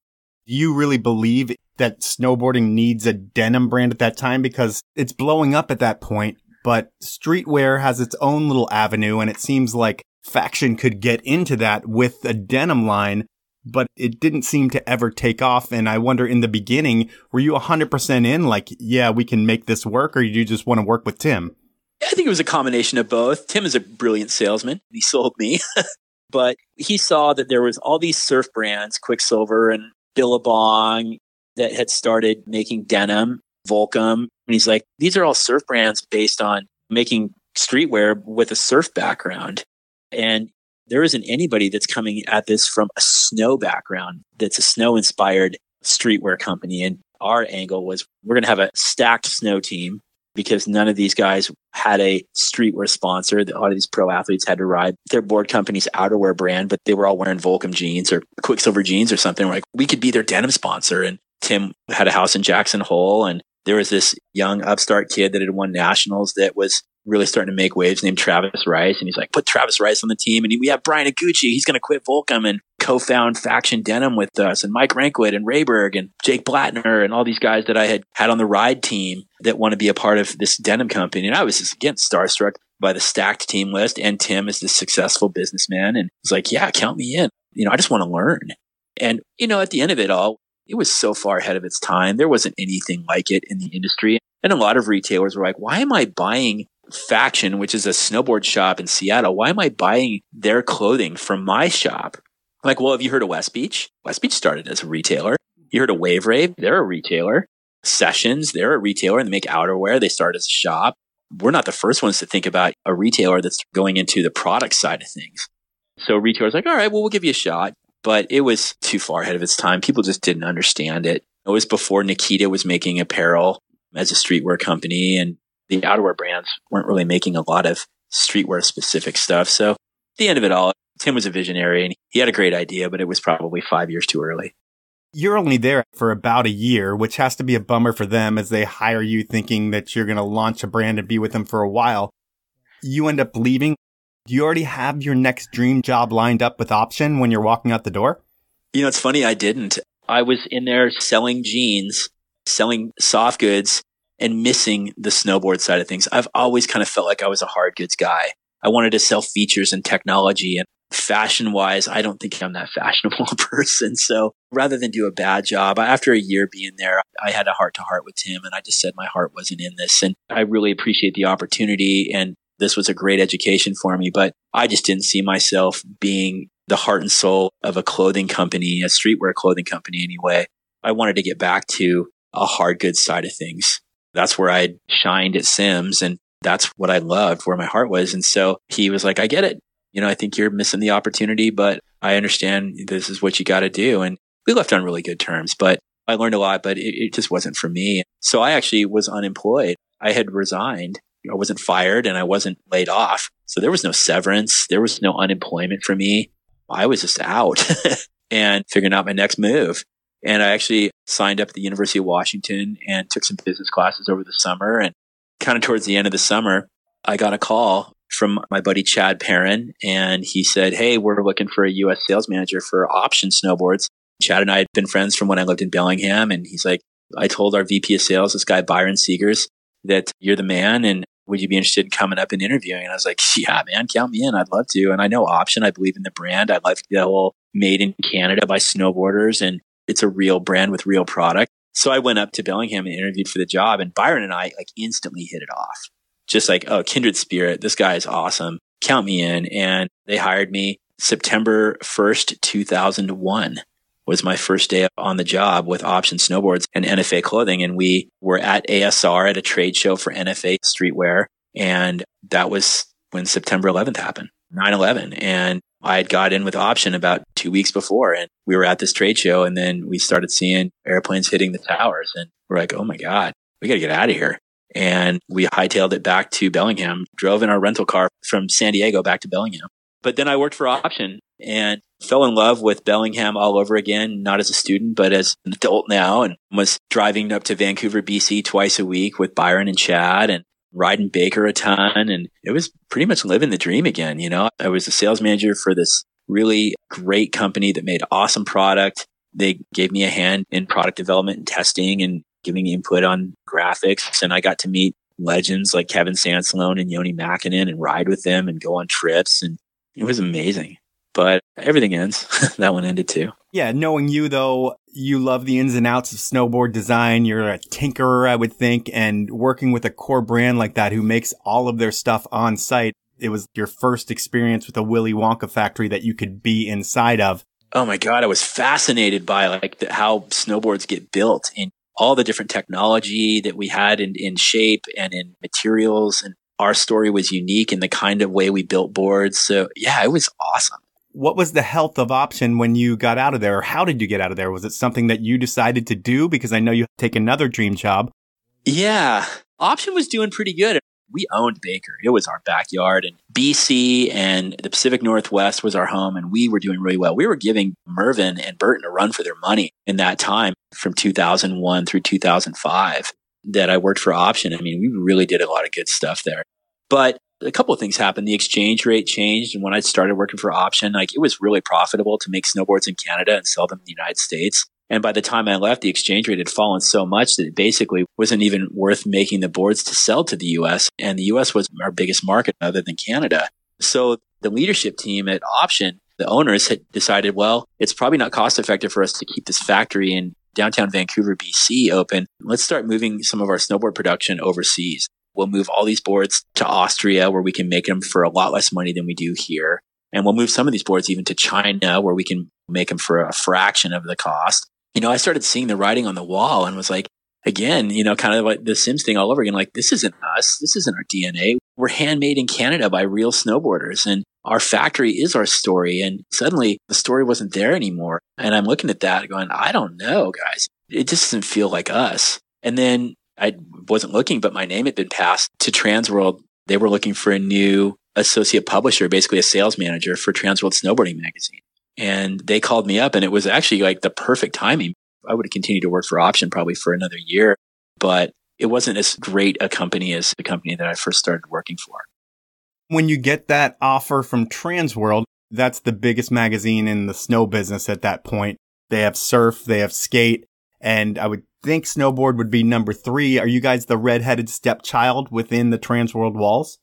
Do you really believe that snowboarding needs a denim brand at that time? Because it's blowing up at that point, but streetwear has its own little avenue, and it seems like Faction could get into that with a denim line, but it didn't seem to ever take off. And I wonder, in the beginning, were you 100% in, like, yeah, we can make this work, or do you just want to work with Tim? I think it was a combination of both. Tim is a brilliant salesman. He sold me, but he saw that there was all these surf brands, Quicksilver and Billabong, that had started making denim, Volcom. And he's like, these are all surf brands based on making streetwear with a surf background. And there isn't anybody that's coming at this from a snow background that's a snow-inspired streetwear company. And our angle was, we're going to have a stacked snow team, because none of these guys had a streetwear sponsor. A lot of these pro athletes had to ride their board company's outerwear brand, but they were all wearing Volcom jeans or Quicksilver jeans or something. We're like, we could be their denim sponsor. And Tim had a house in Jackson Hole, and there was this young upstart kid that had won nationals that was really starting to make waves, named Travis Rice. And he's like, put Travis Rice on the team. And we have Brian Iguchi. He's going to quit Volcom and co-found Faction Denim with us, and Mike Rankwit and Rayberg and Jake Blattner and all these guys that I had on the Ride team that want to be a part of this denim company. And I was just, again, starstruck by the stacked team list, and Tim is this successful businessman. And he's like, yeah, count me in. I just want to learn. And, at the end of it all, it was so far ahead of its time. There wasn't anything like it in the industry. And a lot of retailers were like, why am I buying Faction, which is a snowboard shop in Seattle? Why am I buying their clothing from my shop? I'm like, well, have you heard of West Beach? West Beach started as a retailer. You heard of Wave Rave? They're a retailer. Sessions, they're a retailer, and they make outerwear. They started as a shop. We're not the first ones to think about a retailer that's going into the product side of things. So retailers like, all right, well, we'll give you a shot. But it was too far ahead of its time. People just didn't understand it. It was before Nikita was making apparel as a streetwear company, and the outerwear brands weren't really making a lot of streetwear specific stuff. So at the end of it all, Tim was a visionary, and he had a great idea, but it was probably 5 years too early. You're only there for about a year, which has to be a bummer for them as they hire you thinking that you're going to launch a brand and be with them for a while. You end up leaving. Do you already have your next dream job lined up with Option when you're walking out the door? It's funny. I didn't. I was in there selling jeans, selling soft goods, and missing the snowboard side of things. I've always kind of felt like I was a hard goods guy. I wanted to sell features and technology, and fashion wise, I don't think I'm that fashionable a person. So rather than do a bad job, after a year being there, I had a heart to heart with Tim, and I just said my heart wasn't in this. And I really appreciate the opportunity, and this was a great education for me, but I just didn't see myself being the heart and soul of a clothing company, a streetwear clothing company anyway. I wanted to get back to a hard goods side of things. That's where I shined at Sims, and that's what I loved, where my heart was. And so he was like, I get it. I think you're missing the opportunity, but I understand this is what you got to do. And we left on really good terms, but I learned a lot, but it just wasn't for me. So I actually was unemployed. I had resigned. I wasn't fired and I wasn't laid off. So there was no severance. There was no unemployment for me. I was just out and figuring out my next move. And I actually signed up at the University of Washington and took some business classes over the summer. And kind of towards the end of the summer, I got a call from my buddy Chad Perrin. And he said, hey, we're looking for a U.S. sales manager for Option Snowboards. Chad and I had been friends from when I lived in Bellingham. And he's like, I told our VP of sales, this guy Byron Seegers, that you're the man. And would you be interested in coming up and interviewing? And I was like, yeah, man, count me in. I'd love to. And I know Option. I believe in the brand. I like the whole made in Canada by snowboarders. And it's a real brand with real product. So I went up to Bellingham and interviewed for the job. And Byron and I instantly hit it off. just like, oh, kindred spirit. This guy is awesome. Count me in. And they hired me September 1st, 2001 was my first day on the job with Option Snowboards and NFA Clothing. And we were at ASR at a trade show for NFA streetwear. And that was when September 11th happened, 9/11. And I had got in with Option about 2 weeks before, and we were at this trade show, and then we started seeing airplanes hitting the towers, and we're like, oh my God, we got to get out of here. And we hightailed it back to Bellingham, drove in our rental car from San Diego back to Bellingham. But then I worked for Option and fell in love with Bellingham all over again, not as a student, but as an adult now, and was driving up to Vancouver, BC twice a week with Byron and Chad, and riding Baker a ton. And it was pretty much living the dream again. You know, I was a sales manager for this really great company that made awesome product. They gave me a hand in product development and testing and giving me input on graphics. And I got to meet legends like Kevin Sansalone and Yoni Makinen and ride with them and go on trips. And it was amazing. But everything ends. That one ended too. Yeah, knowing you, though, you love the ins and outs of snowboard design. You're a tinkerer, I would think, and working with a core brand like that who makes all of their stuff on site. It was your first experience with a Willy Wonka factory that you could be inside of. Oh my God, I was fascinated by how snowboards get built and all the different technology that we had in shape and in materials. And our story was unique in the kind of way we built boards. So yeah, it was awesome. What was the health of Option when you got out of there? Or how did you get out of there? Was it something that you decided to do? Because I know you take another dream job. Yeah, Option was doing pretty good. We owned Baker. It was our backyard, and BC and the Pacific Northwest was our home, and we were doing really well. We were giving Mervyn and Burton a run for their money in that time from 2001 through 2005 that I worked for Option. I mean, we really did a lot of good stuff there. But a couple of things happened. The exchange rate changed. And when I started working for Option, it was really profitable to make snowboards in Canada and sell them in the United States. And by the time I left, the exchange rate had fallen so much that it basically wasn't even worth making the boards to sell to the US. And the US was our biggest market other than Canada. So the leadership team at Option, the owners, had decided, well, it's probably not cost effective for us to keep this factory in downtown Vancouver, BC open. Let's start moving some of our snowboard production overseas. We'll move all these boards to Austria, where we can make them for a lot less money than we do here. And we'll move some of these boards even to China, where we can make them for a fraction of the cost. I started seeing the writing on the wall and was like, again, kind of like the Sims thing all over again. Like, this isn't us. This isn't our DNA. We're handmade in Canada by real snowboarders, and our factory is our story. And suddenly the story wasn't there anymore. And I'm looking at that going, I don't know, guys. It just doesn't feel like us. And then I wasn't looking, but my name had been passed to Transworld. They were looking for a new associate publisher, basically a sales manager for Transworld Snowboarding magazine. And they called me up, and it was actually like the perfect timing. I would have continued to work for Option probably for another year, but it wasn't as great a company as the company that I first started working for. When you get that offer from Transworld, that's the biggest magazine in the snow business at that point. They have surf, they have skate, and I would think Snowboard would be number 3. Are you guys the redheaded stepchild within the Transworld walls?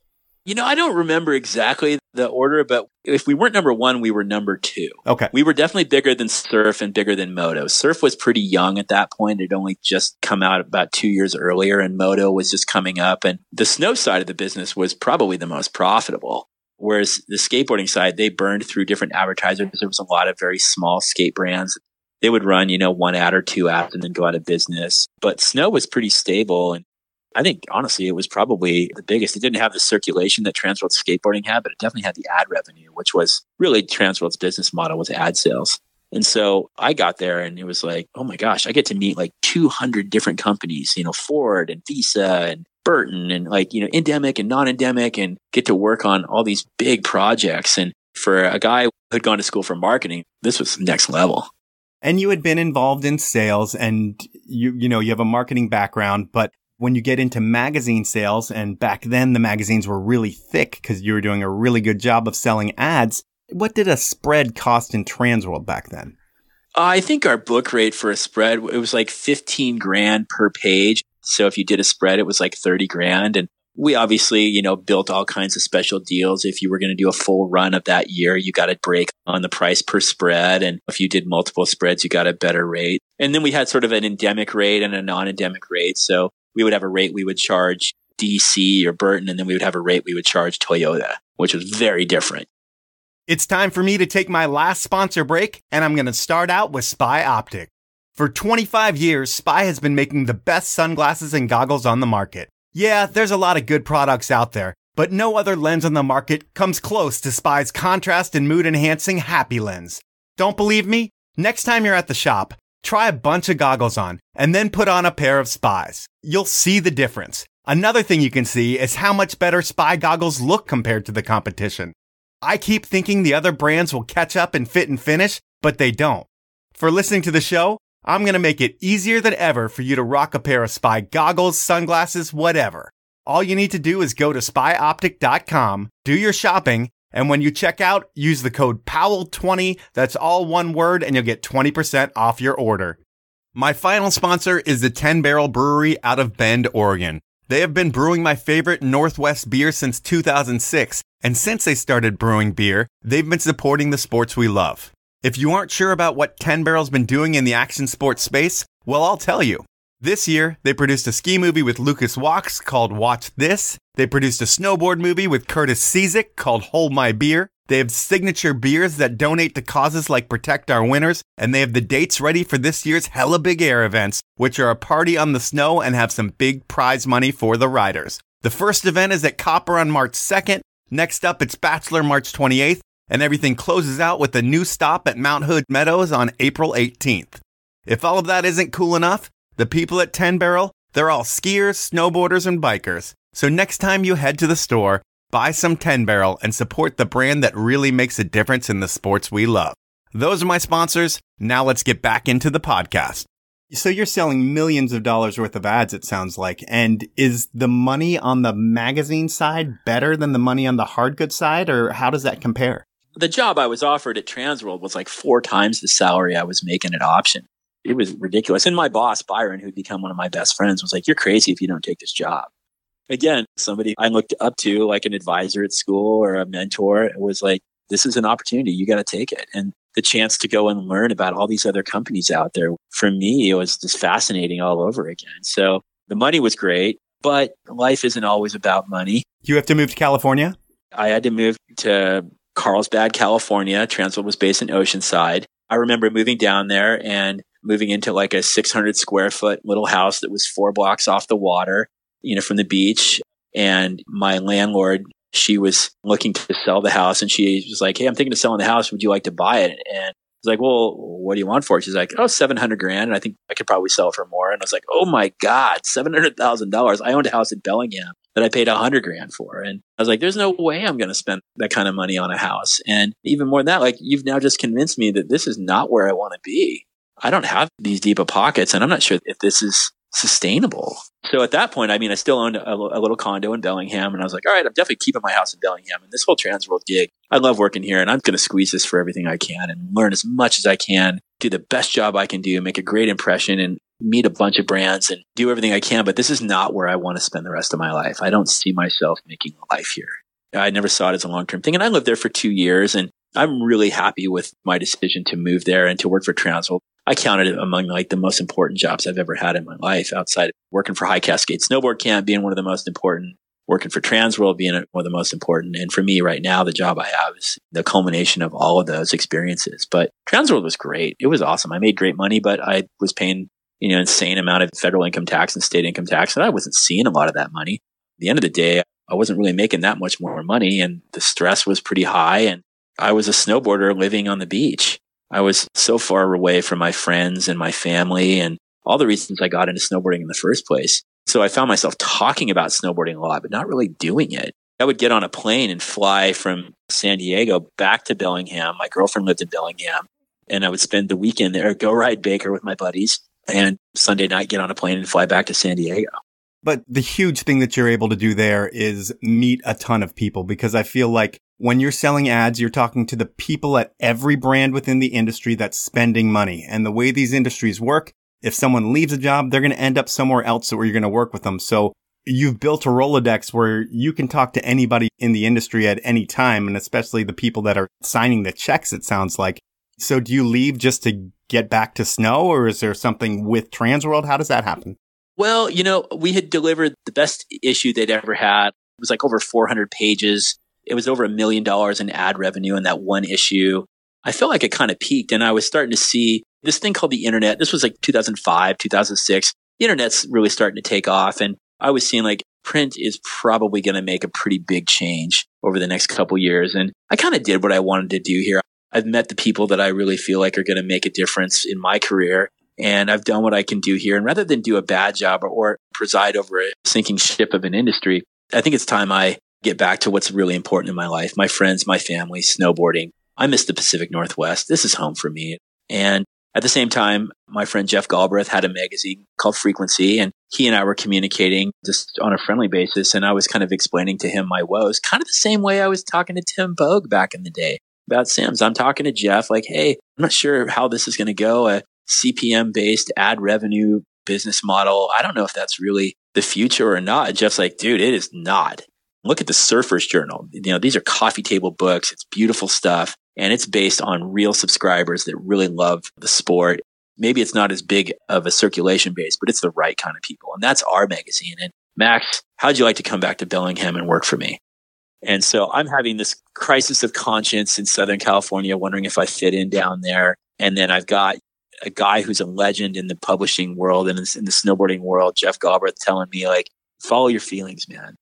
I don't remember exactly the order, but if we weren't number 1, we were number 2. Okay. We were definitely bigger than surf and bigger than moto. Surf was pretty young at that point. It only just come out about 2 years earlier, and moto was just coming up. And the snow side of the business was probably the most profitable. Whereas the skateboarding side, they burned through different advertisers. There was a lot of very small skate brands. They would run, 1 ad or 2 ads and then go out of business. But snow was pretty stable. And I think, honestly, it was probably the biggest. It didn't have the circulation that Transworld Skateboarding had, but it definitely had the ad revenue, which was really Transworld's business model was ad sales. And so I got there and it was like, oh my gosh, I get to meet like 200 different companies, Ford and Visa and Burton and endemic and non-endemic, and get to work on all these big projects. And for a guy who had gone to school for marketing, this was next level. And you had been involved in sales, and you have a marketing background, but when you get into magazine sales, and back then the magazines were really thick because you were doing a really good job of selling ads, what did a spread cost in Transworld back then? I think our book rate for a spread, it was like 15 grand per page. So if you did a spread, it was like 30 grand. And we obviously, built all kinds of special deals. If you were going to do a full run of that year, you got a break on the price per spread. And if you did multiple spreads, you got a better rate. And then we had sort of an endemic rate and a non-endemic rate. So we would have a rate we would charge DC or Burton, and then we would have a rate we would charge Toyota, which was very different. It's time for me to take my last sponsor break, and I'm going to start out with Spy Optic. For 25 years, Spy has been making the best sunglasses and goggles on the market. Yeah, there's a lot of good products out there, but no other lens on the market comes close to Spy's contrast and mood-enhancing Happy Lens. Don't believe me? Next time you're at the shop, try a bunch of goggles on, and then put on a pair of Spys. You'll see the difference. Another thing you can see is how much better Spy goggles look compared to the competition. I keep thinking the other brands will catch up in fit and finish, but they don't. For listening to the show, I'm going to make it easier than ever for you to rock a pair of Spy goggles, sunglasses, whatever. All you need to do is go to spyoptic.com, do your shopping, and when you check out, use the code POWEL20, that's all one word, and you'll get 20% off your order. My final sponsor is the 10 Barrel Brewery out of Bend, Oregon. They have been brewing my favorite Northwest beer since 2006, and since they started brewing beer, they've been supporting the sports we love. If you aren't sure about what 10 Barrel's been doing in the action sports space, well, I'll tell you. This year, they produced a ski movie with Lucas Walsh called Watch This. They produced a snowboard movie with Curtis Cizik called Hold My Beer. They have signature beers that donate to causes like Protect Our Winters, and they have the dates ready for this year's Hella Big Air events, which are a party on the snow and have some big prize money for the riders. The first event is at Copper on March 2nd. Next up, it's Bachelor March 28th. And everything closes out with a new stop at Mount Hood Meadows on April 18th. If all of that isn't cool enough, the people at 10 Barrel, they're all skiers, snowboarders, and bikers. So next time you head to the store, buy some 10 Barrel and support the brand that really makes a difference in the sports we love. Those are my sponsors. Now let's get back into the podcast. So you're selling millions of dollars worth of ads, it sounds like. And is the money on the magazine side better than the money on the hard goods side, or how does that compare? The job I was offered at Transworld was like 4 times the salary I was making at Option. It was ridiculous. And my boss, Byron, who'd become one of my best friends, was like, "You're crazy if you don't take this job." Again, somebody I looked up to, like an advisor at school or a mentor, it was like, this is an opportunity. You got to take it. And the chance to go and learn about all these other companies out there, for me, it was just fascinating all over again. So the money was great, but life isn't always about money. You have to move to California? I had to move to Carlsbad, California. Transworld was based in Oceanside. I remember moving down there and moving into like a 600 square foot little house that was 4 blocks off the water, from the beach. And my landlord, she was looking to sell the house, and she was like, "Hey, I'm thinking of selling the house. Would you like to buy it?" And I was like, "Well, what do you want for it?" She's like, "Oh, $700,000. And I think I could probably sell it for more." And I was like, "Oh my God, $700,000. I owned a house in Bellingham that I paid $100,000 for." And I was like, there's no way I'm going to spend that kind of money on a house. And even more than that, like, you've now just convinced me that this is not where I want to be. I don't have these deep of pockets, and I'm not sure if this is sustainable. So at that point, I still owned a little condo in Bellingham, and I was like, all right, I'm definitely keeping my house in Bellingham. And this whole Transworld gig, I love working here, and I'm going to squeeze this for everything I can and learn as much as I can, do the best job I can do, make a great impression, and meet a bunch of brands and do everything I can. But this is not where I want to spend the rest of my life. I don't see myself making a life here. I never saw it as a long-term thing. And I lived there for 2 years, and I'm really happy with my decision to move there and to work for Transworld. I counted it among like the most important jobs I've ever had in my life, outside of working for High Cascade Snowboard Camp being one of the most important, working for Transworld being one of the most important. And for me right now, the job I have is the culmination of all of those experiences. But Transworld was great. It was awesome. I made great money, but I was paying, insane amount of federal income tax and state income tax. And I wasn't seeing a lot of that money. At the end of the day, I wasn't really making that much more money, and the stress was pretty high. And I was a snowboarder living on the beach. I was so far away from my friends and my family and all the reasons I got into snowboarding in the first place. So I found myself talking about snowboarding a lot, but not really doing it. I would get on a plane and fly from San Diego back to Bellingham. My girlfriend lived in Bellingham, and I would spend the weekend there, go ride Baker with my buddies, and Sunday night get on a plane and fly back to San Diego. But the huge thing that you're able to do there is meet a ton of people, because I feel like when you're selling ads, you're talking to the people at every brand within the industry that's spending money. And the way these industries work, if someone leaves a job, they're going to end up somewhere else where you're going to work with them. So you've built a Rolodex where you can talk to anybody in the industry at any time, and especially the people that are signing the checks, it sounds like. So do you leave just to get back to snow, or is there something with Transworld? How does that happen? Well, we had delivered the best issue they'd ever had. It was like over 400 pages. It was over $1 million in ad revenue in that one issue. I felt like it kind of peaked, and I was starting to see this thing called the internet. This was like 2005, 2006. The internet's really starting to take off, and I was seeing like print is probably going to make a pretty big change over the next couple years. And I kind of did what I wanted to do here. I've met the people that I really feel like are going to make a difference in my career. And I've done what I can do here. And rather than do a bad job or preside over a sinking ship of an industry, I think it's time I get back to what's really important in my life. My friends, my family, snowboarding. I miss the Pacific Northwest. This is home for me. And at the same time, my friend Jeff Galbraith had a magazine called Frequency, and he and I were communicating just on a friendly basis. And I was kind of explaining to him my woes, kind of the same way I was talking to Tim Bogue back in the day about Sims. I'm talking to Jeff like, hey, I'm not sure how this is going to go. A CPM-based ad revenue business model. I don't know if that's really the future or not. And Jeff's like, dude, it is not. Look at the Surfer's Journal. These are coffee table books. It's beautiful stuff. And it's based on real subscribers that really love the sport. Maybe it's not as big of a circulation base, but it's the right kind of people. And that's our magazine. And Max, how'd you like to come back to Bellingham and work for me? And so I'm having this crisis of conscience in Southern California, wondering if I fit in down there. And then I've got a guy who's a legend in the publishing world and in the snowboarding world, Jeff Galbraith, telling me like, follow your feelings, man.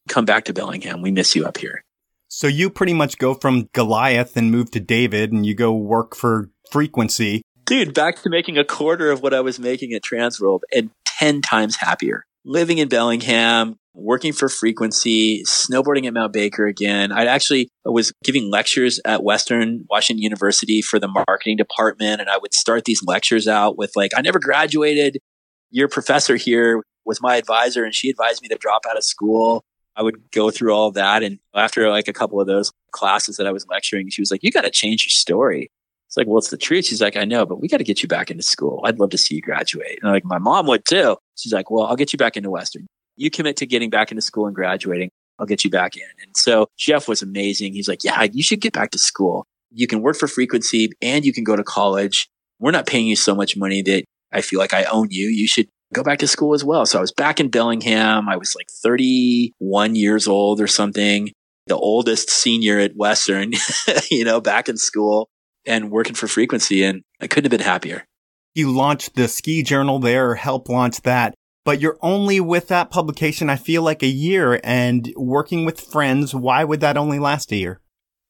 Come back to Bellingham. We miss you up here. So you pretty much go from Goliath and move to David, and you go work for Frequency. Dude, back to making a quarter of what I was making at Transworld and 10 times happier. Living in Bellingham, working for Frequency, snowboarding at Mount Baker again. I actually was giving lectures at Western Washington University for the marketing department, and I would start these lectures out with like, I never graduated. Your professor here was my advisor, and she advised me to drop out of school. I would go through all of that. And after like a couple of those classes that I was lecturing, she was like, you got to change your story. It's like, well, it's the truth. She's like, I know, but we got to get you back into school. I'd love to see you graduate. And like, my mom would too. She's like, well, I'll get you back into Western. You commit to getting back into school and graduating. I'll get you back in. And so Jeff was amazing. He's like, yeah, you should get back to school. You can work for Frequency and you can go to college. We're not paying you so much money that I feel like I own you. You should go back to school as well. So I was back in Bellingham. I was like 31 years old or something, the oldest senior at Western, back in school and working for Frequency. And I couldn't have been happier. You launched the ski journal there, or helped launch that, but you're only with that publication, I feel like, a year, and working with friends. Why would that only last a year?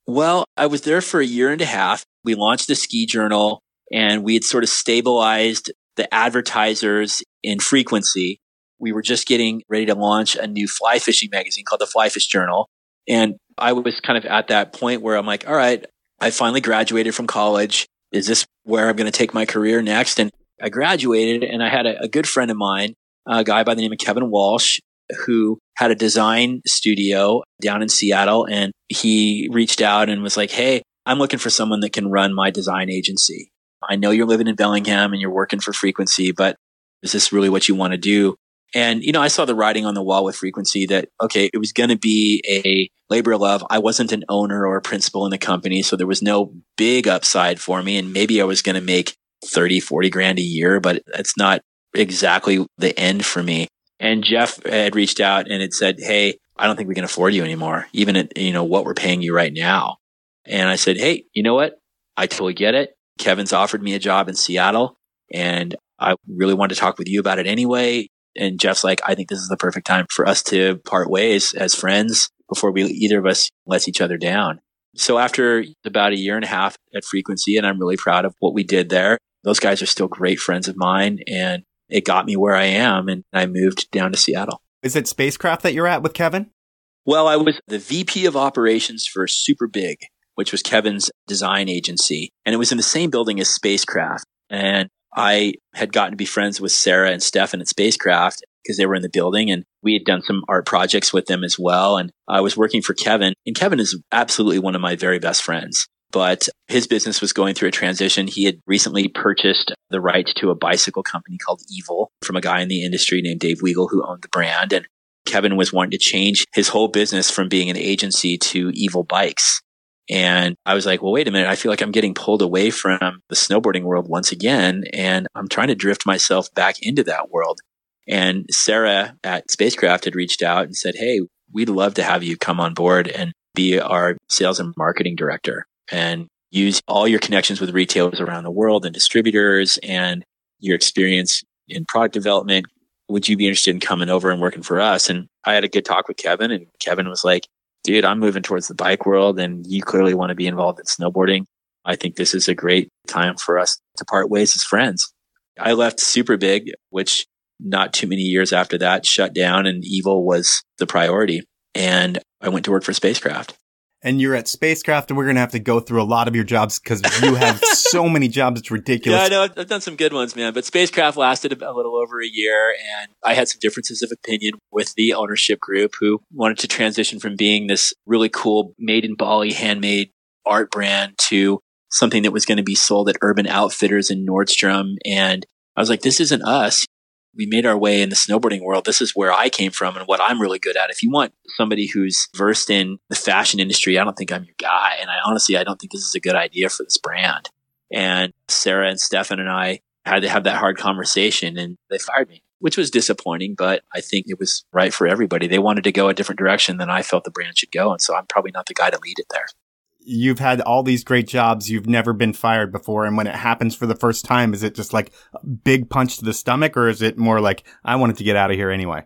Well, I was there for a year and a half. We launched the ski journal and we had sort of stabilized the advertisers in Frequency. We were just getting ready to launch a new fly fishing magazine called the Fly Fish Journal. And I was kind of at that point where I'm like, all right, I finally graduated from college. Is this where I'm going to take my career next? And I graduated and I had a good friend of mine, a guy by the name of Kevin Walsh, who had a design studio down in Seattle. And he reached out and was like, hey, I'm looking for someone that can run my design agency. I know you're living in Bellingham and you're working for Frequency, but is this really what you want to do? And, I saw the writing on the wall with Frequency that, okay, it was going to be a labor of love. I wasn't an owner or a principal in the company, so there was no big upside for me. And maybe I was going to make 30, 40 grand a year, but it's not exactly the end for me. And Jeff had reached out and had said, hey, I don't think we can afford you anymore, even at, what we're paying you right now. And I said, hey, you know what? I totally get it. Kevin's offered me a job in Seattle and I really wanted to talk with you about it anyway. And Jeff's like, I think this is the perfect time for us to part ways as friends before either of us lets each other down. So after about a year and a half at Frequency, and I'm really proud of what we did there, those guys are still great friends of mine and it got me where I am. And I moved down to Seattle. Is it Spacecraft that you're at with Kevin? Well, I was the VP of operations for Super Big, which was Kevin's design agency. And it was in the same building as Spacecraft. And I had gotten to be friends with Sarah and Stefan at Spacecraft because they were in the building and we had done some art projects with them as well. And I was working for Kevin, and Kevin is absolutely one of my very best friends. But his business was going through a transition. He had recently purchased the rights to a bicycle company called Evil from a guy in the industry named Dave Weigel, who owned the brand. And Kevin was wanting to change his whole business from being an agency to Evil Bikes. And I was like, well, wait a minute. I feel like I'm getting pulled away from the snowboarding world once again. And I'm trying to drift myself back into that world. And Sarah at Spacecraft had reached out and said, hey, we'd love to have you come on board and be our sales and marketing director and use all your connections with retailers around the world and distributors and your experience in product development. Would you be interested in coming over and working for us? And I had a good talk with Kevin, and Kevin was like, dude, I'm moving towards the bike world and you clearly want to be involved in snowboarding. I think this is a great time for us to part ways as friends. I left Super Big, which not too many years after that shut down, and Evil was the priority. And I went to work for Spacecraft. And you're at Spacecraft, and we're going to have to go through a lot of your jobs because you have so many jobs. It's ridiculous. Yeah, I know. I've done some good ones, man. But Spacecraft lasted a little over a year, and I had some differences of opinion with the ownership group who wanted to transition from being this really cool made in Bali handmade art brand to something that was going to be sold at Urban Outfitters in Nordstrom. And I was like, this isn't us. We made our way in the snowboarding world. This is where I came from and what I'm really good at. If you want somebody who's versed in the fashion industry, I don't think I'm your guy. And I don't think this is a good idea for this brand. And Sarah and Stefan and I had to have that hard conversation, and they fired me, which was disappointing, but I think it was right for everybody. They wanted to go a different direction than I felt the brand should go. And so I'm probably not the guy to lead it there. You've had all these great jobs. You've never been fired before. And when it happens for the first time, is it just like a big punch to the stomach, or is it more like, I wanted to get out of here anyway?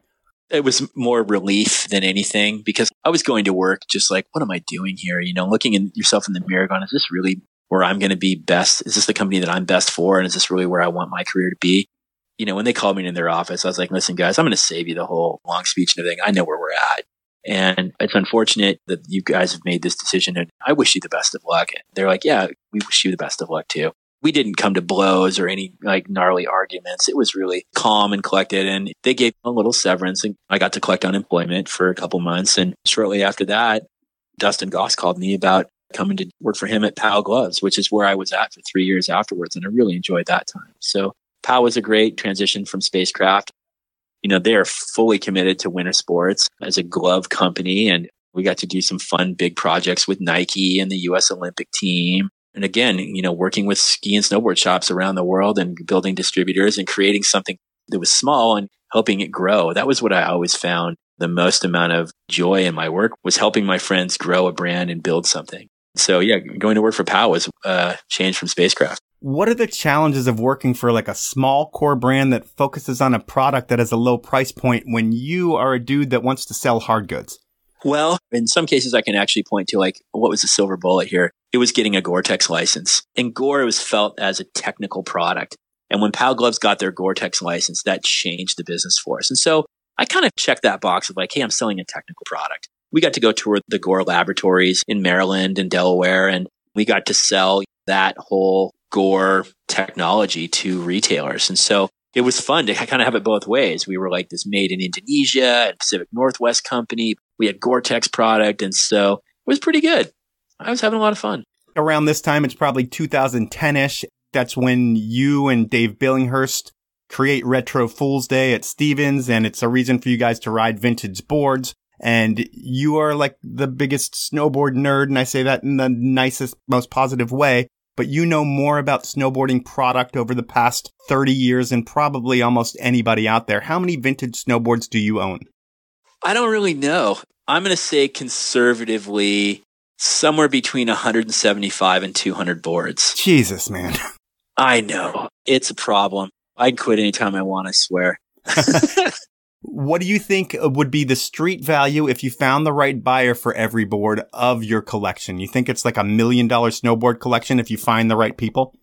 It was more relief than anything, because I was going to work just like, what am I doing here? You know, looking at yourself in the mirror going, is this really where I'm going to be best? Is this the company that I'm best for? And is this really where I want my career to be? You know, when they called me in their office, I was like, listen, guys, I'm going to save you the whole long speech and everything. I know where we're at. And it's unfortunate that you guys have made this decision, and I wish you the best of luck. And they're like, yeah, we wish you the best of luck too. We didn't come to blows or any like gnarly arguments. It was really calm and collected, and they gave a little severance, and I got to collect unemployment for a couple months. And shortly after that, Dustin Goss called me about coming to work for him at Pow Gloves, which is where I was at for 3 years afterwards. And I really enjoyed that time. So Pow was a great transition from Spacecraft. You know, they are fully committed to winter sports as a glove company. And we got to do some fun, big projects with Nike and the U.S. Olympic team. And again, you know, working with ski and snowboard shops around the world and building distributors and creating something that was small and helping it grow. That was what I always found the most amount of joy in my work, was helping my friends grow a brand and build something. So yeah, going to work for Pow was a change from Spacecraft. What are the challenges of working for like a small core brand that focuses on a product that has a low price point when you are a dude that wants to sell hard goods? Well, in some cases I can actually point to like, what was the silver bullet here? It was getting a Gore-Tex license. And Gore was felt as a technical product. And when Pow Gloves got their Gore-Tex license, that changed the business for us. And so I kind of checked that box of like, hey, I'm selling a technical product. We got to go tour the Gore laboratories in Maryland and Delaware, and we got to sell that whole Gore technology to retailers. And so it was fun to kind of have it both ways. We were like this made in Indonesia and Pacific Northwest company. We had Gore-Tex product. And so it was pretty good. I was having a lot of fun. Around this time, it's probably 2010-ish. That's when you and Dave Billinghurst create Retro Fool's Day at Stevens. And it's a reason for you guys to ride vintage boards. And you are like the biggest snowboard nerd. And I say that in the nicest, most positive way. But you know more about snowboarding product over the past 30 years than probably almost anybody out there. How many vintage snowboards do you own? I don't really know. I'm going to say conservatively somewhere between 175 and 200 boards. Jesus, man. I know. It's a problem. I'd quit anytime I want, I swear. What do you think would be the street value if you found the right buyer for every board of your collection? You think it's like $1 million snowboard collection if you find the right people?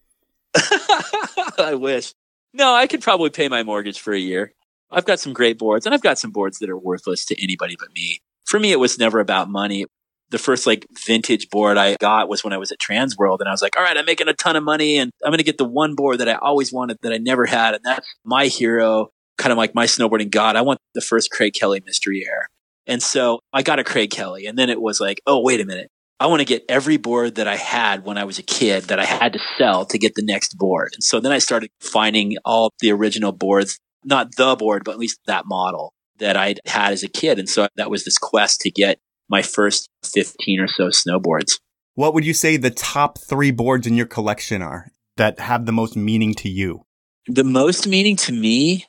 I wish. No, I could probably pay my mortgage for a year. I've got some great boards, and I've got some boards that are worthless to anybody but me. For me, it was never about money. The first like vintage board I got was when I was at Transworld, and I was like, all right, I'm making a ton of money, and I'm going to get the one board that I always wanted that I never had. And that's my hero. Kind of like my snowboarding god. I want the first Craig Kelly Mystery Air. And so I got a Craig Kelly. And then it was like, oh, wait a minute. I want to get every board that I had when I was a kid that I had to sell to get the next board. And so then I started finding all the original boards, not the board, but at least that model that I'd had as a kid. And so that was this quest to get my first 15 or so snowboards. What would you say the top 3 boards in your collection are that have the most meaning to you? The most meaning to me?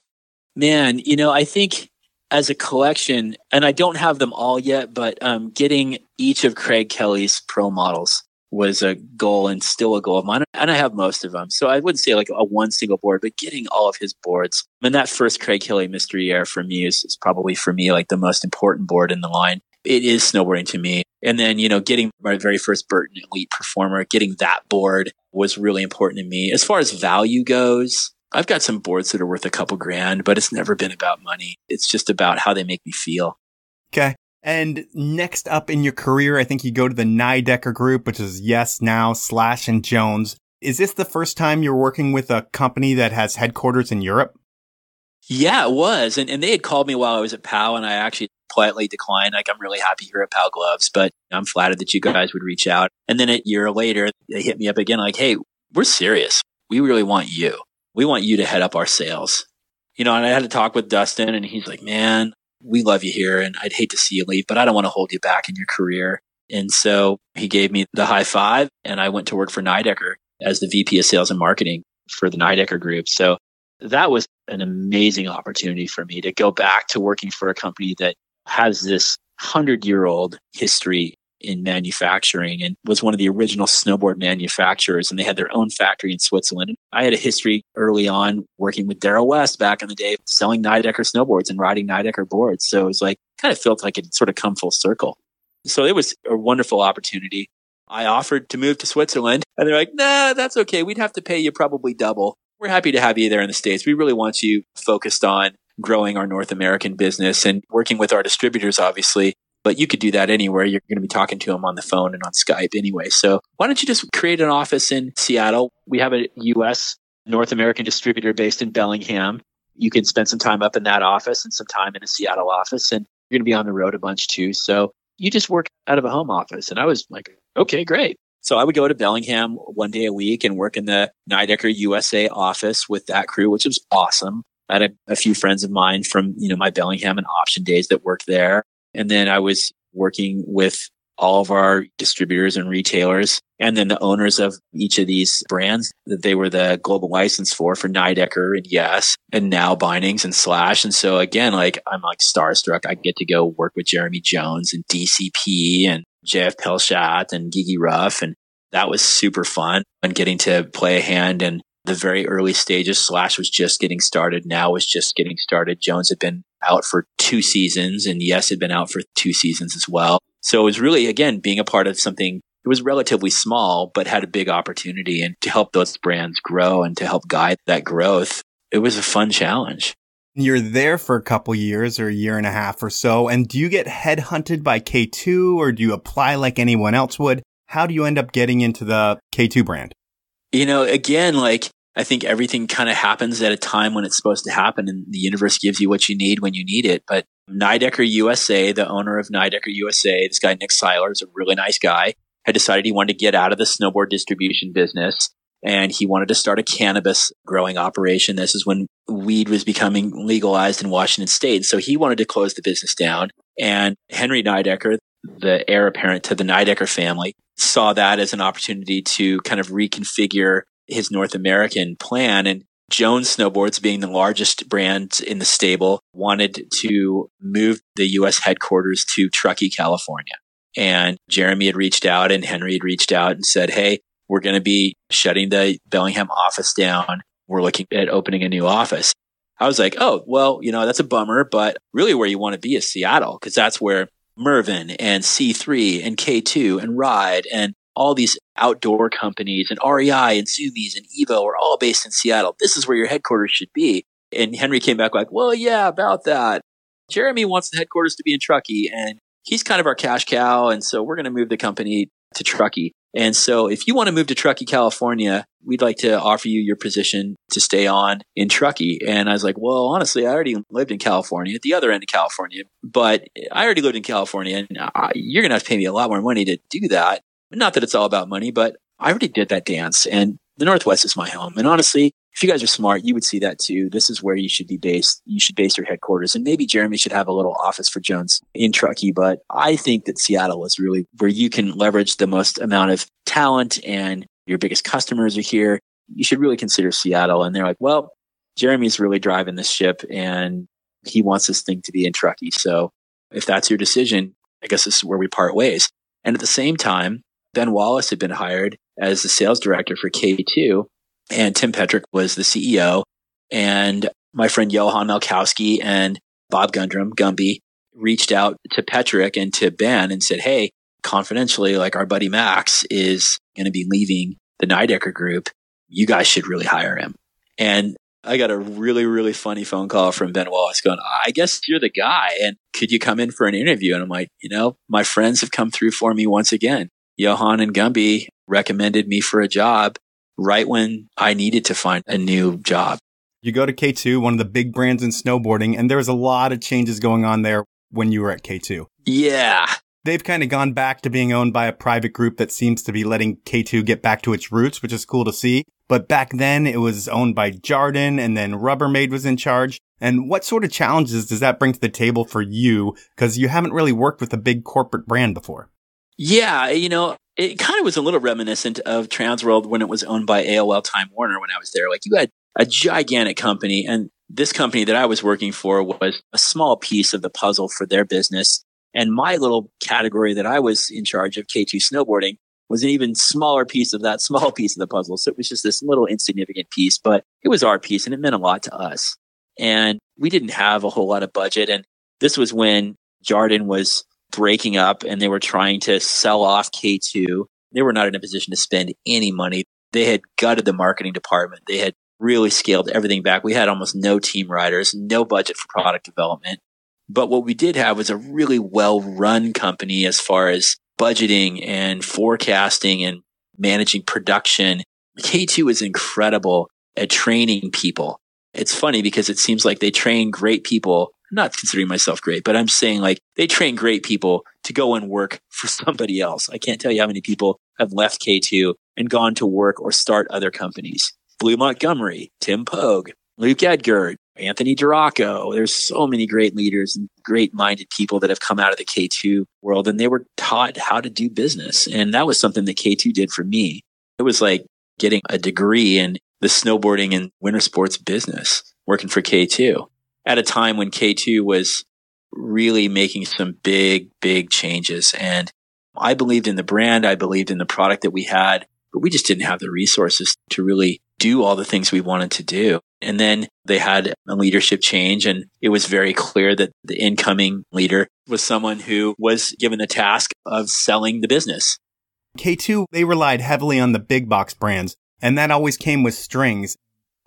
Man, I think as a collection, and I don't have them all yet, but getting each of Craig Kelly's pro models was a goal and still a goal of mine. And I have most of them. So I wouldn't say like a one single board, but getting all of his boards. And that first Craig Kelly Mystery Air for me is probably for me like the most important board in the line. It is snowboarding to me. And then, getting my very first Burton Elite Performer, getting that board was really important to me. As far as value goes, I've got some boards that are worth a couple grand, but it's never been about money. It's just about how they make me feel. Okay. And next up in your career, I think you go to the Nidecker group, which is Yes Now, Slash, and Jones. Is this the first time you're working with a company that has headquarters in Europe? Yeah, it was. And they had called me while I was at Pow, and I actually politely declined. Like, I'm really happy here at Pow Gloves, but I'm flattered that you guys would reach out. And then a year later, they hit me up again like, hey, we're serious. We really want you. We want you to head up our sales. And I had to talk with Dustin, and he's like, man, we love you here, and I'd hate to see you leave, but I don't want to hold you back in your career. And so he gave me the high five, and I went to work for Nidecker as the VP of Sales and Marketing for the Nidecker Group. So that was an amazing opportunity for me to go back to working for a company that has this 100-year-old history in manufacturing and was one of the original snowboard manufacturers. And they had their own factory in Switzerland. I had a history early on working with Daryl West back in the day, selling Nidecker snowboards and riding Nidecker boards. So it was like, kind of felt like it sort of come full circle. So it was a wonderful opportunity. I offered to move to Switzerland, and they're like, nah, that's okay. We'd have to pay you probably double. We're happy to have you there in the States. We really want you focused on growing our North American business and working with our distributors, obviously. But you could do that anywhere. You're going to be talking to them on the phone and on Skype anyway. So why don't you just create an office in Seattle? We have a U.S. North American distributor based in Bellingham. You can spend some time up in that office and some time in a Seattle office. And you're going to be on the road a bunch too. So you just work out of a home office. And I was like, okay, great. So I would go to Bellingham one day a week and work in the Nidecker USA office with that crew, which was awesome. I had a few friends of mine from, my Bellingham and option days that worked there. And then I was working with all of our distributors and retailers, and then the owners of each of these brands that they were the global license for Nidecker and Yes, and now Bindings and Slash. And so again, I'm starstruck. I get to go work with Jeremy Jones and DCP and JF Pelchat and Gigi Ruff. And that was super fun, and getting to play a hand in the very early stages. Slash was just getting started. Now was just getting started. Jones had been out for 2 seasons, and Yes had been out for 2 seasons as well. So it was really, again, being a part of something that was relatively small, but had a big opportunity, and to help those brands grow and to help guide that growth. It was a fun challenge. You're there for a couple years or a year and a half or so. And do you get headhunted by K2, or do you apply like anyone else would? How do you end up getting into the K2 brand? Again, I think everything kind of happens at a time when it's supposed to happen, and the universe gives you what you need when you need it. But Nidecker USA, the owner of Nidecker USA, this guy, Nick Seiler, is a really nice guy, had decided he wanted to get out of the snowboard distribution business, and he wanted to start a cannabis growing operation. This is when weed was becoming legalized in Washington State. So he wanted to close the business down. And Henry Nidecker, the heir apparent to the Nidecker family, saw that as an opportunity to kind of reconfigure his North American plan. And Jones Snowboards, being the largest brand in the stable, wanted to move the U.S. headquarters to Truckee, California. And Jeremy had reached out and Henry had reached out and said, hey, we're going to be shutting the Bellingham office down. We're looking at opening a new office. I was like, oh, well, that's a bummer, but really where you want to be is Seattle, because that's where Mervyn and C3 and K2 and Ride and all these outdoor companies and REI and Zoomies and Evo are all based in Seattle. This is where your headquarters should be. And Henry came back like, well, yeah, about that. Jeremy wants the headquarters to be in Truckee, and he's kind of our cash cow. And so we're going to move the company to Truckee. And so if you want to move to Truckee, California, we'd like to offer you your position to stay on in Truckee. And I was like, well, honestly, I already lived in California, at the other end of California, but I already lived in California, and you're going to have to pay me a lot more money to do that. Not that it's all about money, but I already did that dance, and the Northwest is my home. And honestly, if you guys are smart, you would see that too. This is where you should be based. You should base your headquarters. And maybe Jeremy should have a little office for Jones in Truckee. But I think that Seattle is really where you can leverage the most amount of talent, and your biggest customers are here. You should really consider Seattle. And they're like, well, Jeremy's really driving this ship and he wants this thing to be in Truckee. So if that's your decision, I guess this is where we part ways. And at the same time, Ben Wallace had been hired as the sales director for K2 and Tim Petrick was the CEO. And my friend Johan Malkowski and Bob Gundrum, Gumby, reached out to Petrick and to Ben and said, hey, confidentially, like our buddy Max is going to be leaving the Nidecker group. You guys should really hire him. And I got a really, really funny phone call from Ben Wallace going, I guess you're the guy. And could you come in for an interview? And I'm like, my friends have come through for me once again. Johan and Gumby recommended me for a job right when I needed to find a new job. You go to K2, one of the big brands in snowboarding, and there was a lot of changes going on there when you were at K2. Yeah. They've kind of gone back to being owned by a private group that seems to be letting K2 get back to its roots, which is cool to see. But back then it was owned by Jarden and then Rubbermaid was in charge. And what sort of challenges does that bring to the table for you? Because you haven't really worked with a big corporate brand before. Yeah, it kind of was a little reminiscent of Transworld when it was owned by AOL Time Warner when I was there. Like you had a gigantic company and this company that I was working for was a small piece of the puzzle for their business. And my little category that I was in charge of, K2 Snowboarding, was an even smaller piece of that small piece of the puzzle. So it was just this little insignificant piece, but it was our piece and it meant a lot to us. And we didn't have a whole lot of budget. And this was when Jarden was breaking up and they were trying to sell off K2. They were not in a position to spend any money. They had gutted the marketing department. They had really scaled everything back. We had almost no team riders, no budget for product development. But what we did have was a really well-run company as far as budgeting and forecasting and managing production. K2 is incredible at training people. It's funny because it seems like they train great people. I'm not considering myself great, but I'm saying like they train great people to go and work for somebody else. I can't tell you how many people have left K2 and gone to work or start other companies. Blue Montgomery, Tim Pogue, Luke Edgar, Anthony Duraco. There's so many great leaders and great-minded people that have come out of the K2 world, and they were taught how to do business. And that was something that K2 did for me. It was like getting a degree in the snowboarding and winter sports business, working for K2 at a time when K2 was really making some big, big changes. And I believed in the brand. I believed in the product that we had, but we just didn't have the resources to really do all the things we wanted to do. And then they had a leadership change, and it was very clear that the incoming leader was someone who was given the task of selling the business. K2, they relied heavily on the big box brands, and that always came with strings.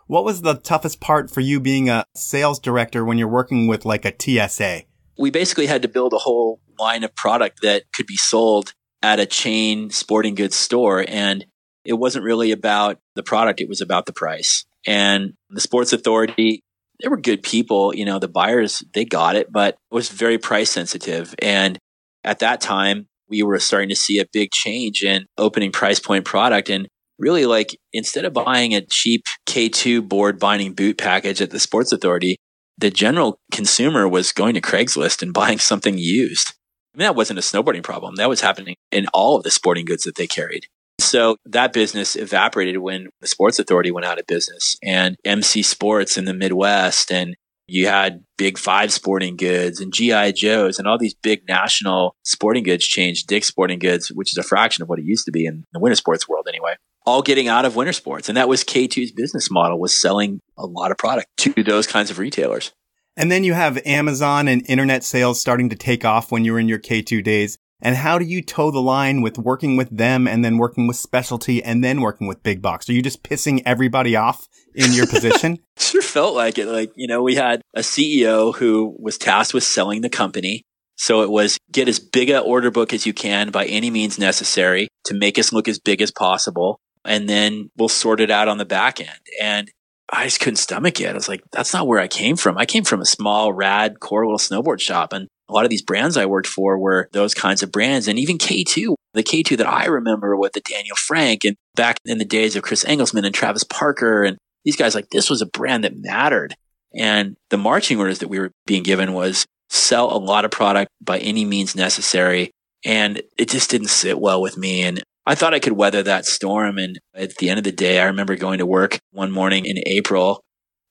What was the toughest part for you being a sales director when you're working with like a TSA? We basically had to build a whole line of product that could be sold at a chain sporting goods store. And it wasn't really about the product. It was about the price. And the Sports Authority, they were good people. The buyers, they got it, but it was very price sensitive. And at that time, we were starting to see a big change in opening price point product. And really, like, instead of buying a cheap K2 board binding boot package at the Sports Authority, the general consumer was going to Craigslist and buying something used. I mean, that wasn't a snowboarding problem. That was happening in all of the sporting goods that they carried. So that business evaporated when the Sports Authority went out of business, and MC Sports in the Midwest, and you had Big Five Sporting Goods and G.I. Joe's and all these big national sporting goods chains, Dick's Sporting Goods, which is a fraction of what it used to be in the winter sports world anyway, all getting out of winter sports. And that was K2's business model, was selling a lot of product to those kinds of retailers. And then you have Amazon and internet sales starting to take off when you were in your K2 days. And how do you toe the line with working with them and then working with specialty and then working with big box? Are you just pissing everybody off in your position? Sure felt like it. Like, we had a CEO who was tasked with selling the company. So it was get as big an order book as you can by any means necessary to make us look as big as possible. And then we'll sort it out on the back end. And I just couldn't stomach it. I was like, that's not where I came from. I came from a small, rad, core little snowboard shop. And a lot of these brands I worked for were those kinds of brands. And even K2, the K2 that I remember with the Daniel Frank and back in the days of Chris Engelsman and Travis Parker and these guys, like, this was a brand that mattered. And the marching orders that we were being given was sell a lot of product by any means necessary. And it just didn't sit well with me. And I thought I could weather that storm. And at the end of the day, I remember going to work one morning in April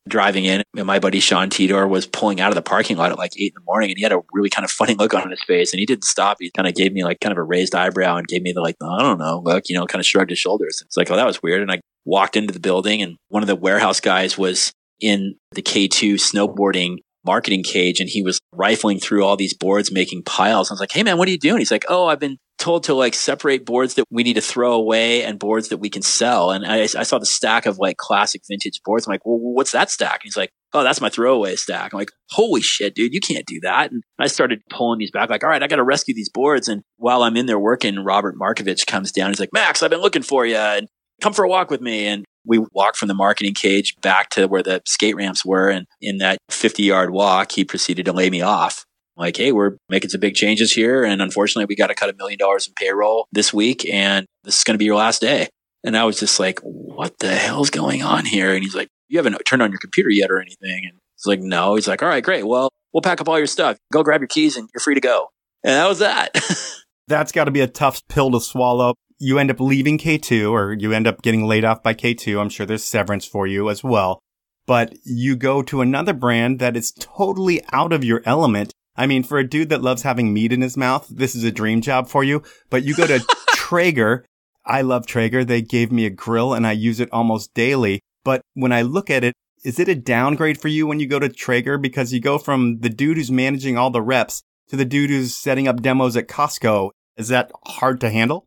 driving in, and my buddy Sean Tidor was pulling out of the parking lot at like 8 in the morning, and he had a really kind of funny look on his face, and he didn't stop. He kind of gave me like kind of a raised eyebrow and gave me the like, I don't know, look, kind of shrugged his shoulders. It's like, oh, that was weird. And I walked into the building, and one of the warehouse guys was in the K2 snowboarding marketing cage, and he was rifling through all these boards, making piles. I was like, hey man, what are you doing? He's like, oh, I've been told to like separate boards that we need to throw away and boards that we can sell. And I saw the stack of like classic vintage boards. I'm like, well, what's that stack? And he's like, oh, that's my throwaway stack. I'm like, holy shit, dude, you can't do that. And I started pulling these back like, all right, I got to rescue these boards. And while I'm in there working, Robert Markovich comes down. He's like, Max, I've been looking for you, and come for a walk with me. And we walked from the marketing cage back to where the skate ramps were. And in that 50-yard walk, he proceeded to lay me off. Like, hey, we're making some big changes here. And unfortunately, we got to cut $1 million in payroll this week. And this is going to be your last day. And I was just like, what the hell's going on here? And he's like, you haven't turned on your computer yet or anything? And it's like, no. He's like, all right, great. Well, we'll pack up all your stuff. Go grab your keys and you're free to go. And that was that. That's got to be a tough pill to swallow. You end up leaving K2, or you end up getting laid off by K2. I'm sure there's severance for you as well. But you go to another brand that is totally out of your element. I mean, for a dude that loves having meat in his mouth, this is a dream job for you. But you go to Traeger. I love Traeger. They gave me a grill and I use it almost daily. But when I look at it, is it a downgrade for you when you go to Traeger? Because you go from the dude who's managing all the reps to the dude who's setting up demos at Costco. Is that hard to handle?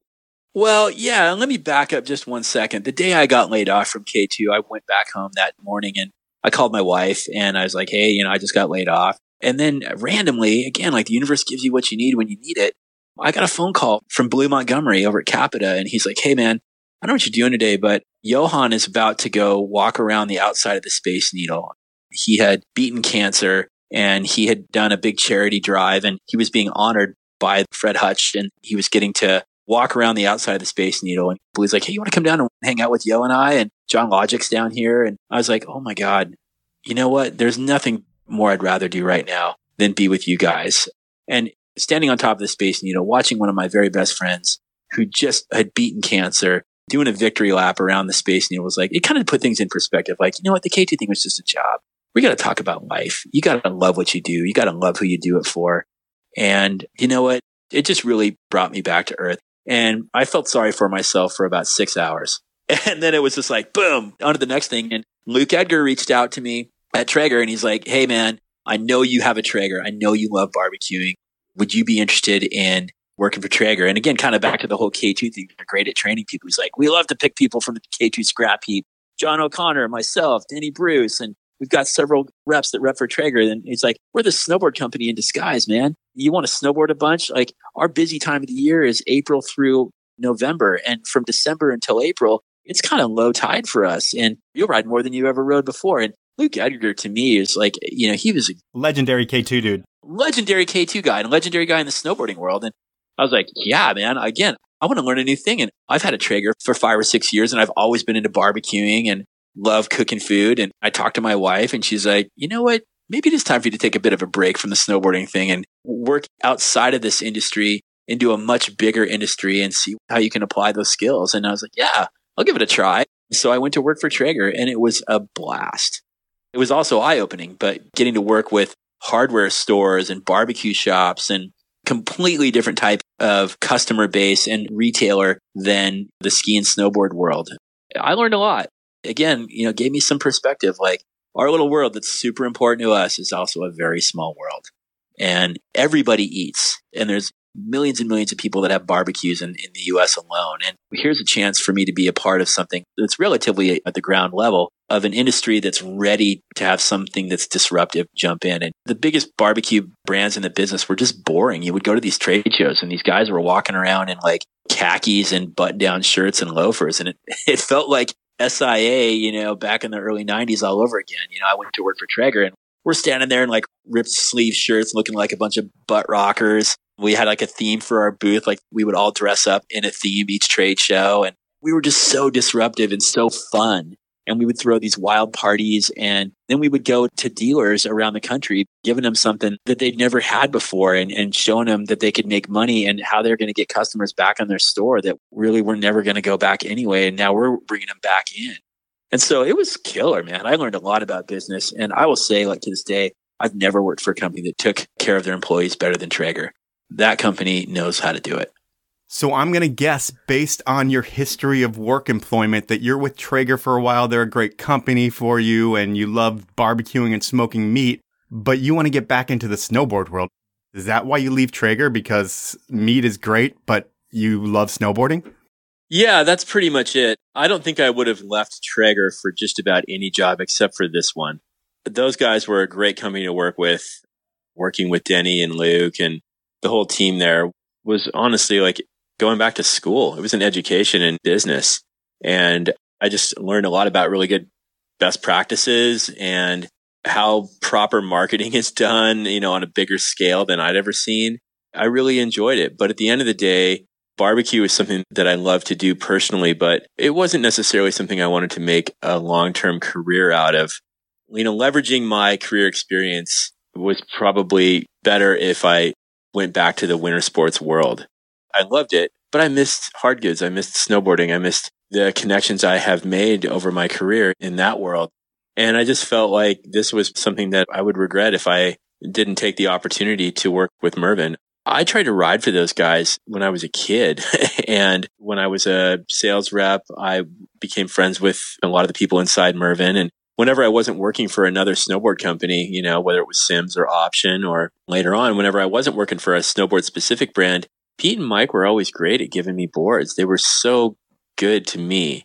Well, yeah. Let me back up just 1 second. The day I got laid off from K2, I went back home that morning and I called my wife and I was like, hey, I just got laid off. And then randomly, again, like the universe gives you what you need when you need it. I got a phone call from Blue Montgomery over at Capita. And he's like, hey, man, I don't know what you're doing today, but Johan is about to go walk around the outside of the Space Needle. He had beaten cancer and he had done a big charity drive and he was being honored by Fred Hutch. And he was getting to walk around the outside of the Space Needle. And Blue's like, hey, you want to come down and hang out with Yo and I? And John Logic's down here. And I was like, oh my God, you know what? There's nothing more I'd rather do right now than be with you guys. And standing on top of the Space Needle, watching one of my very best friends who just had beaten cancer, doing a victory lap around the Space Needle was like, it kind of put things in perspective. Like, you know what? The K2 thing was just a job. We got to talk about life. You got to love what you do. You got to love who you do it for. And you know what? It just really brought me back to earth. And I felt sorry for myself for about 6 hours. And then it was just like, boom, on to the next thing. And Luke Edgar reached out to me at Traeger and he's like, hey man, I know you have a Traeger. I know you love barbecuing. Would you be interested in working for Traeger? And again, kind of back to the whole K2 thing. They're great at training people. He's like, we love to pick people from the K2 scrap heap. John O'Connor, myself, Danny Bruce, and we've got several reps that rep for Traeger. And he's like, we're the snowboard company in disguise, man. You want to snowboard a bunch? Like our busy time of the year is April through November. And from December until April, it's kind of low tide for us. And you'll ride more than you ever rode before. And Luke Edgar to me is like, he was a legendary K2 dude. Legendary K2 guy and a legendary guy in the snowboarding world. And I was like, yeah, man, again, I want to learn a new thing. And I've had a Traeger for 5 or 6 years and I've always been into barbecuing and love cooking food. And I talked to my wife and she's like, you know what? Maybe it is time for you to take a bit of a break from the snowboarding thing and work outside of this industry into a much bigger industry and see how you can apply those skills. And I was like, yeah, I'll give it a try. So I went to work for Traeger and it was a blast. It was also eye-opening, but getting to work with hardware stores and barbecue shops and completely different type of customer base and retailer than the ski and snowboard world. I learned a lot. Again, gave me some perspective. Like our little world that's super important to us is also a very small world. And everybody eats. And there's millions and millions of people that have barbecues in the US alone. And here's a chance for me to be a part of something that's relatively at the ground level of an industry that's ready to have something that's disruptive jump in. And the biggest barbecue brands in the business were just boring. You would go to these trade shows and these guys were walking around in like khakis and button-down shirts and loafers. And it felt like SIA, back in the early 90s all over again. I went to work for Traeger and we're standing there in like ripped sleeve shirts looking like a bunch of butt rockers. We had like a theme for our booth. Like we would all dress up in a theme each trade show. And we were just so disruptive and so fun. And we would throw these wild parties. And then we would go to dealers around the country, giving them something that they'd never had before and showing them that they could make money and how they're going to get customers back in their store that really were never going to go back anyway. And now we're bringing them back in. And so it was killer, man. I learned a lot about business. And I will say, like to this day, I've never worked for a company that took care of their employees better than Traeger. That company knows how to do it. So I'm going to guess, based on your history of work employment, that you're with Traeger for a while. They're a great company for you, and you love barbecuing and smoking meat, but you want to get back into the snowboard world. Is that why you leave Traeger? Because meat is great, but you love snowboarding? Yeah, that's pretty much it. I don't think I would have left Traeger for just about any job except for this one. Those guys were a great company to work with. Working with Denny and Luke and the whole team there was honestly like going back to school. It was an education in business. And I just learned a lot about really good best practices and how proper marketing is done, on a bigger scale than I'd ever seen. I really enjoyed it. But at the end of the day, barbecue is something that I love to do personally, but it wasn't necessarily something I wanted to make a long-term career out of. Leveraging my career experience was probably better if I went back to the winter sports world. I loved it, but I missed hard goods. I missed snowboarding. I missed the connections I have made over my career in that world. And I just felt like this was something that I would regret if I didn't take the opportunity to work with Mervyn. I tried to ride for those guys when I was a kid. And when I was a sales rep, I became friends with a lot of the people inside Mervyn. And whenever I wasn't working for another snowboard company, whether it was Sims or Option, or later on, whenever I wasn't working for a snowboard specific brand, Pete and Mike were always great at giving me boards. They were so good to me.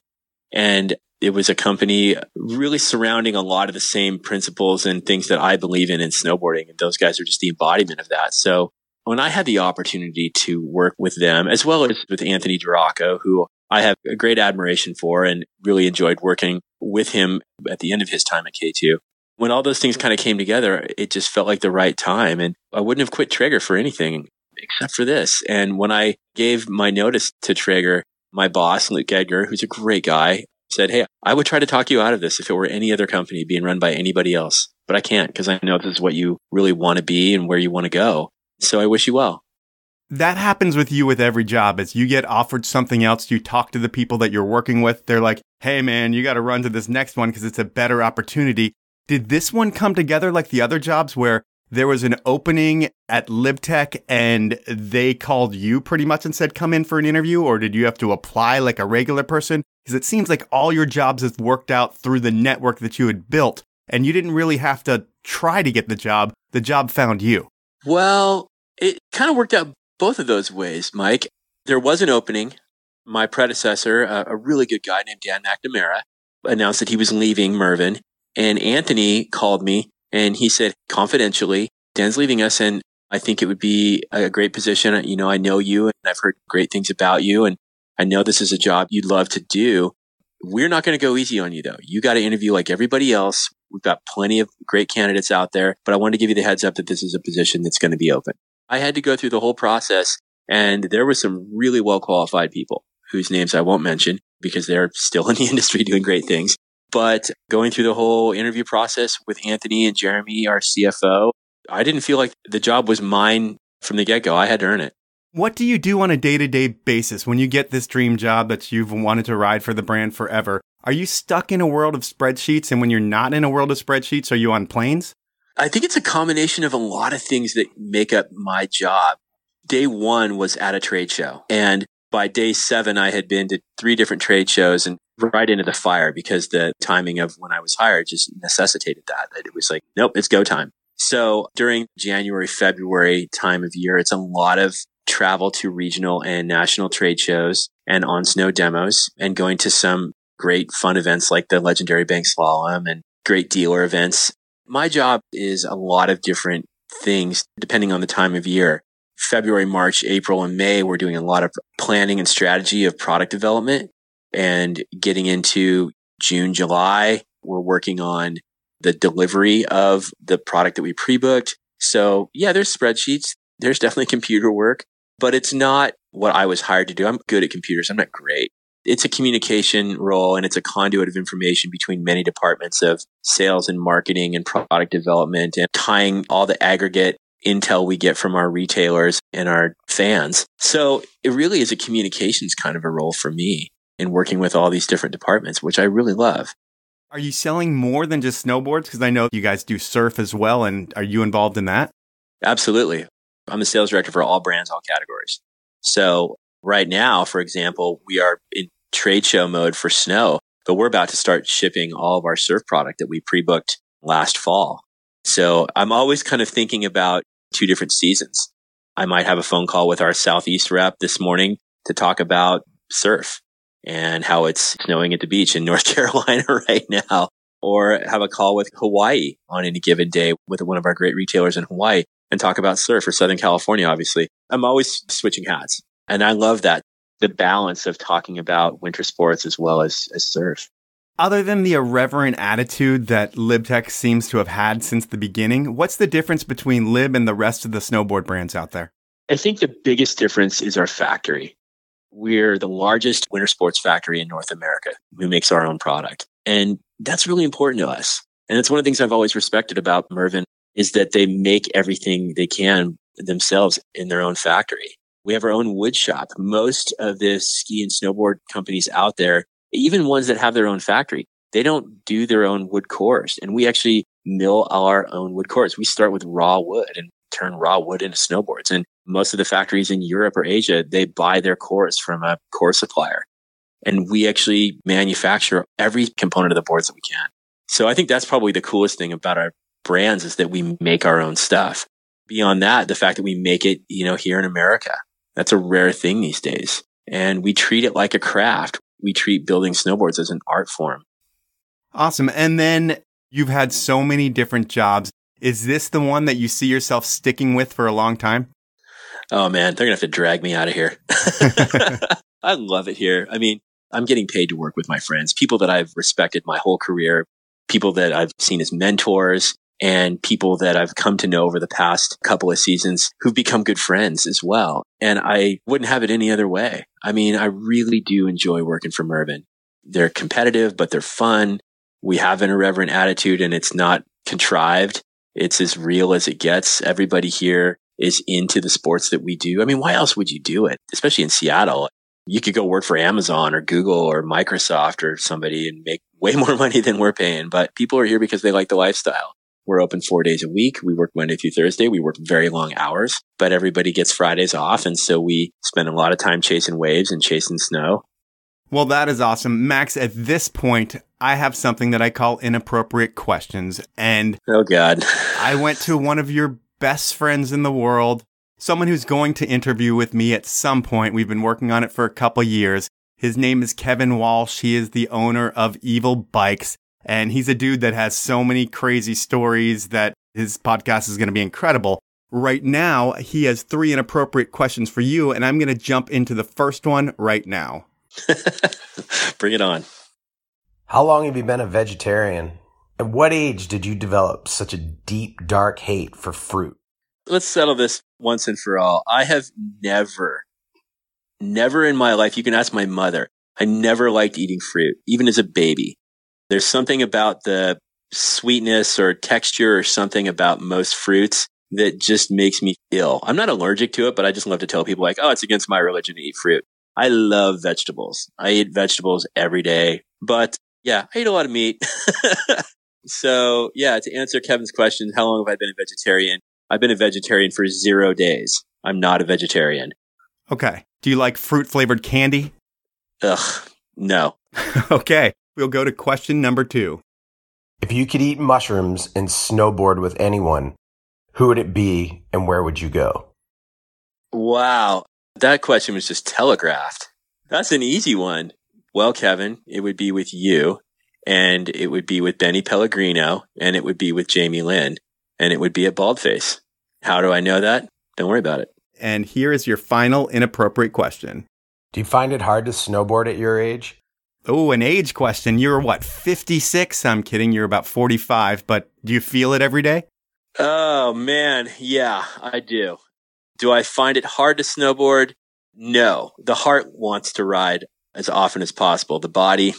And it was a company really surrounding a lot of the same principles and things that I believe in snowboarding. And those guys are just the embodiment of that. So when I had the opportunity to work with them, as well as with Anthony Duraco, who I have a great admiration for and really enjoyed working with him at the end of his time at K2. When all those things kind of came together, it just felt like the right time. And I wouldn't have quit Traeger for anything except for this. And when I gave my notice to Traeger, my boss, Luke Edgar, who's a great guy, said, "Hey, I would try to talk you out of this if it were any other company being run by anybody else. But I can't because I know this is what you really want to be and where you want to go. So I wish you well." That happens with you with every job. As you get offered something else, you talk to the people that you're working with. They're like, "Hey, man, you got to run to this next one because it's a better opportunity." Did this one come together like the other jobs where there was an opening at LibTech and they called you pretty much and said, "Come in for an interview"? Or did you have to apply like a regular person? Because it seems like all your jobs have worked out through the network that you had built and you didn't really have to try to get the job. The job found you. Well, it kind of worked out both of those ways, Mike. There was an opening. My predecessor, a really good guy named Dan McNamara, announced that he was leaving Mervyn. And Anthony called me and he said, confidentially, "Dan's leaving us and I think it would be a great position. I know you and I've heard great things about you. And I know this is a job you'd love to do. We're not going to go easy on you though. You got to interview like everybody else. We've got plenty of great candidates out there, but I wanted to give you the heads up that this is a position that's going to be open." I had to go through the whole process and there were some really well qualified people whose names I won't mention because they're still in the industry doing great things. But going through the whole interview process with Anthony and Jeremy, our CFO, I didn't feel like the job was mine from the get-go. I had to earn it. What do you do on a day-to-day basis when you get this dream job that you've wanted to ride for the brand forever? Are you stuck in a world of spreadsheets? And when you're not in a world of spreadsheets, are you on planes? I think it's a combination of a lot of things that make up my job. Day one was at a trade show. And by day 7, I had been to 3 different trade shows and right into the fire because the timing of when I was hired just necessitated that. It was like, nope, it's go time. So during January, February time of year, it's a lot of travel to regional and national trade shows and on snow demos and going to some great fun events like the legendary bank slalom and great dealer events. My job is a lot of different things depending on the time of year. February, March, April, and May, we're doing a lot of planning and strategy of product development. And getting into June, July, we're working on the delivery of the product that we pre-booked. So yeah, there's spreadsheets. There's definitely computer work, but it's not what I was hired to do. I'm good at computers. I'm not great. It's a communication role and it's a conduit of information between many departments of sales and marketing and product development and tying all the aggregate intel we get from our retailers and our fans. So it really is a communications kind of a role for me in working with all these different departments, which I really love. Are you selling more than just snowboards? Because I know you guys do surf as well. And are you involved in that? Absolutely. I'm the sales director for all brands, all categories. So right now, for example, we are in trade show mode for snow, but we're about to start shipping all of our surf product that we pre-booked last fall. So I'm always kind of thinking about 2 different seasons. I might have a phone call with our Southeast rep this morning to talk about surf and how it's snowing at the beach in North Carolina right now, or have a call with Hawaii on any given day with one of our great retailers in Hawaii and talk about surf, or Southern California, obviously. I'm always switching hats. And I love that, the balance of talking about winter sports as well as surf. Other than the irreverent attitude that LibTech seems to have had since the beginning, what's the difference between Lib and the rest of the snowboard brands out there? I think the biggest difference is our factory. We're the largest winter sports factory in North America who makes our own product. And that's really important to us. And it's one of the things I've always respected about Mervyn is that they make everything they can themselves in their own factory. We have our own wood shop. Most of the ski and snowboard companies out there, even ones that have their own factory, they don't do their own wood cores. And we actually mill our own wood cores. We start with raw wood and turn raw wood into snowboards. And most of the factories in Europe or Asia, they buy their cores from a core supplier. And we actually manufacture every component of the boards that we can. So I think that's probably the coolest thing about our brands is that we make our own stuff. Beyond that, the fact that we make it, here in America, that's a rare thing these days. And we treat it like a craft. We treat building snowboards as an art form. Awesome. And then you've had so many different jobs. Is this the one that you see yourself sticking with for a long time? Oh man, they're going to have to drag me out of here. I love it here. I mean, I'm getting paid to work with my friends, people that I've respected my whole career, people that I've seen as mentors, and people that I've come to know over the past couple of seasons who've become good friends as well. And I wouldn't have it any other way. I mean, I really do enjoy working for Mervyn. They're competitive, but they're fun. We have an irreverent attitude and it's not contrived. It's as real as it gets. Everybody here is into the sports that we do. I mean, why else would you do it? Especially in Seattle. You could go work for Amazon or Google or Microsoft or somebody and make way more money than we're paying. But people are here because they like the lifestyle. We're open 4 days a week. We work Monday through Thursday. We work very long hours, but everybody gets Fridays off. And so we spend a lot of time chasing waves and chasing snow. Well, that is awesome. Max, at this point, I have something that I call inappropriate questions. And oh God, I went to one of your best friends in the world, someone who's going to interview with me at some point. We've been working on it for a couple years. His name is Kevin Walsh. He is the owner of Evil Bikes. And he's a dude that has so many crazy stories that his podcast is going to be incredible. Right now, he has 3 inappropriate questions for you, and I'm going to jump into the first one right now. Bring it on. How long have you been a vegetarian? At what age did you develop such a deep, dark hate for fruit? Let's settle this once and for all. I have never in my life, you can ask my mother, I never liked eating fruit, even as a baby. There's something about the sweetness or texture or something about most fruits that just makes me ill. I'm not allergic to it, but I just love to tell people like, oh, it's against my religion to eat fruit. I love vegetables. I eat vegetables every day, but yeah, I eat a lot of meat. So yeah, to answer Kevin's question, how long have I been a vegetarian? I've been a vegetarian for 0 days. I'm not a vegetarian. Okay. Do you like fruit flavored candy? Ugh, no. Okay. We'll go to question number 2. If you could eat mushrooms and snowboard with anyone, who would it be and where would you go? Wow. That question was just telegraphed. That's an easy one. Well, Kevin, it would be with you, and it would be with Benny Pellegrino, and it would be with Jamie Lynn, and it would be at Baldface. How do I know that? Don't worry about it. And here is your final inappropriate question. Do you find it hard to snowboard at your age? Oh, an age question. You're what, 56? I'm kidding. You're about 45, but do you feel it every day? Oh, man. Yeah, I do. Do I find it hard to snowboard? No. The heart wants to ride as often as possible. The body,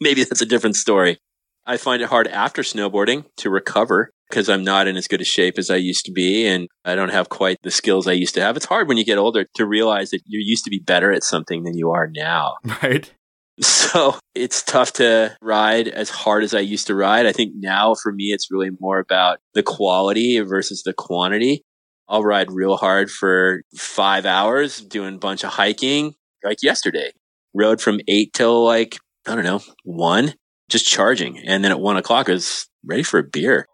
maybe that's a different story. I find it hard after snowboarding to recover because I'm not in as good a shape as I used to be, and I don't have quite the skills I used to have. It's hard when you get older to realize that you used to be better at something than you are now. Right. So it's tough to ride as hard as I used to ride. I think now for me, it's really more about the quality versus the quantity. I'll ride real hard for 5 hours doing a bunch of hiking. Like yesterday, rode from 8 till 1, just charging. And then at 1 o'clock I was ready for a beer.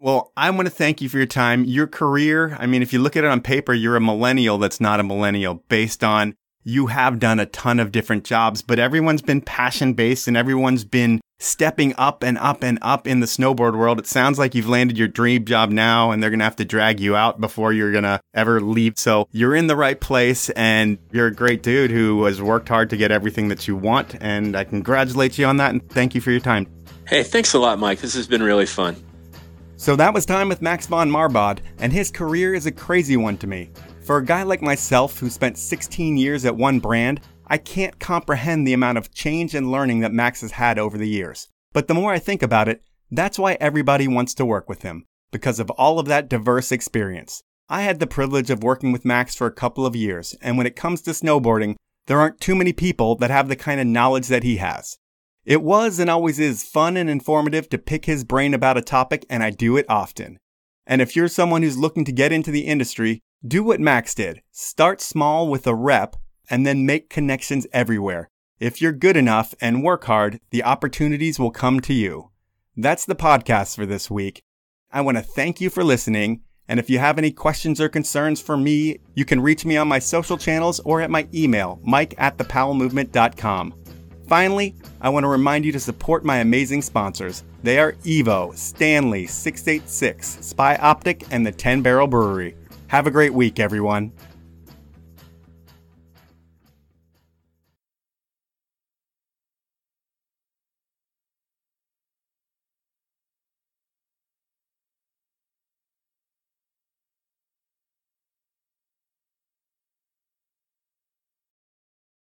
Well, I want to thank you for your time. Your career, I mean, if you look at it on paper, you're a millennial that's not a millennial based on you have done a ton of different jobs, but everyone's been passion-based and everyone's been stepping up and up and up in the snowboard world. It sounds like you've landed your dream job now and they're going to have to drag you out before you're going to ever leave. So you're in the right place and you're a great dude who has worked hard to get everything that you want. And I congratulate you on that and thank you for your time. Hey, thanks a lot, Mike. This has been really fun. So that was time with Maxx von Marbod, and his career is a crazy one to me. For a guy like myself who spent 16 years at one brand, I can't comprehend the amount of change and learning that Max has had over the years. But the more I think about it, that's why everybody wants to work with him, because of all of that diverse experience. I had the privilege of working with Max for a couple of years, and when it comes to snowboarding, there aren't too many people that have the kind of knowledge that he has. It was and always is fun and informative to pick his brain about a topic, and I do it often. And if you're someone who's looking to get into the industry, do what Max did. Start small with a rep, and then make connections everywhere. If you're good enough and work hard, the opportunities will come to you. That's the podcast for this week. I want to thank you for listening, and if you have any questions or concerns for me, you can reach me on my social channels or at my email, mike@thepowellmovement.com. Finally, I want to remind you to support my amazing sponsors. They are Evo, Stanley, 686, Spy Optic, and the 10 Barrel Brewery. Have a great week, everyone.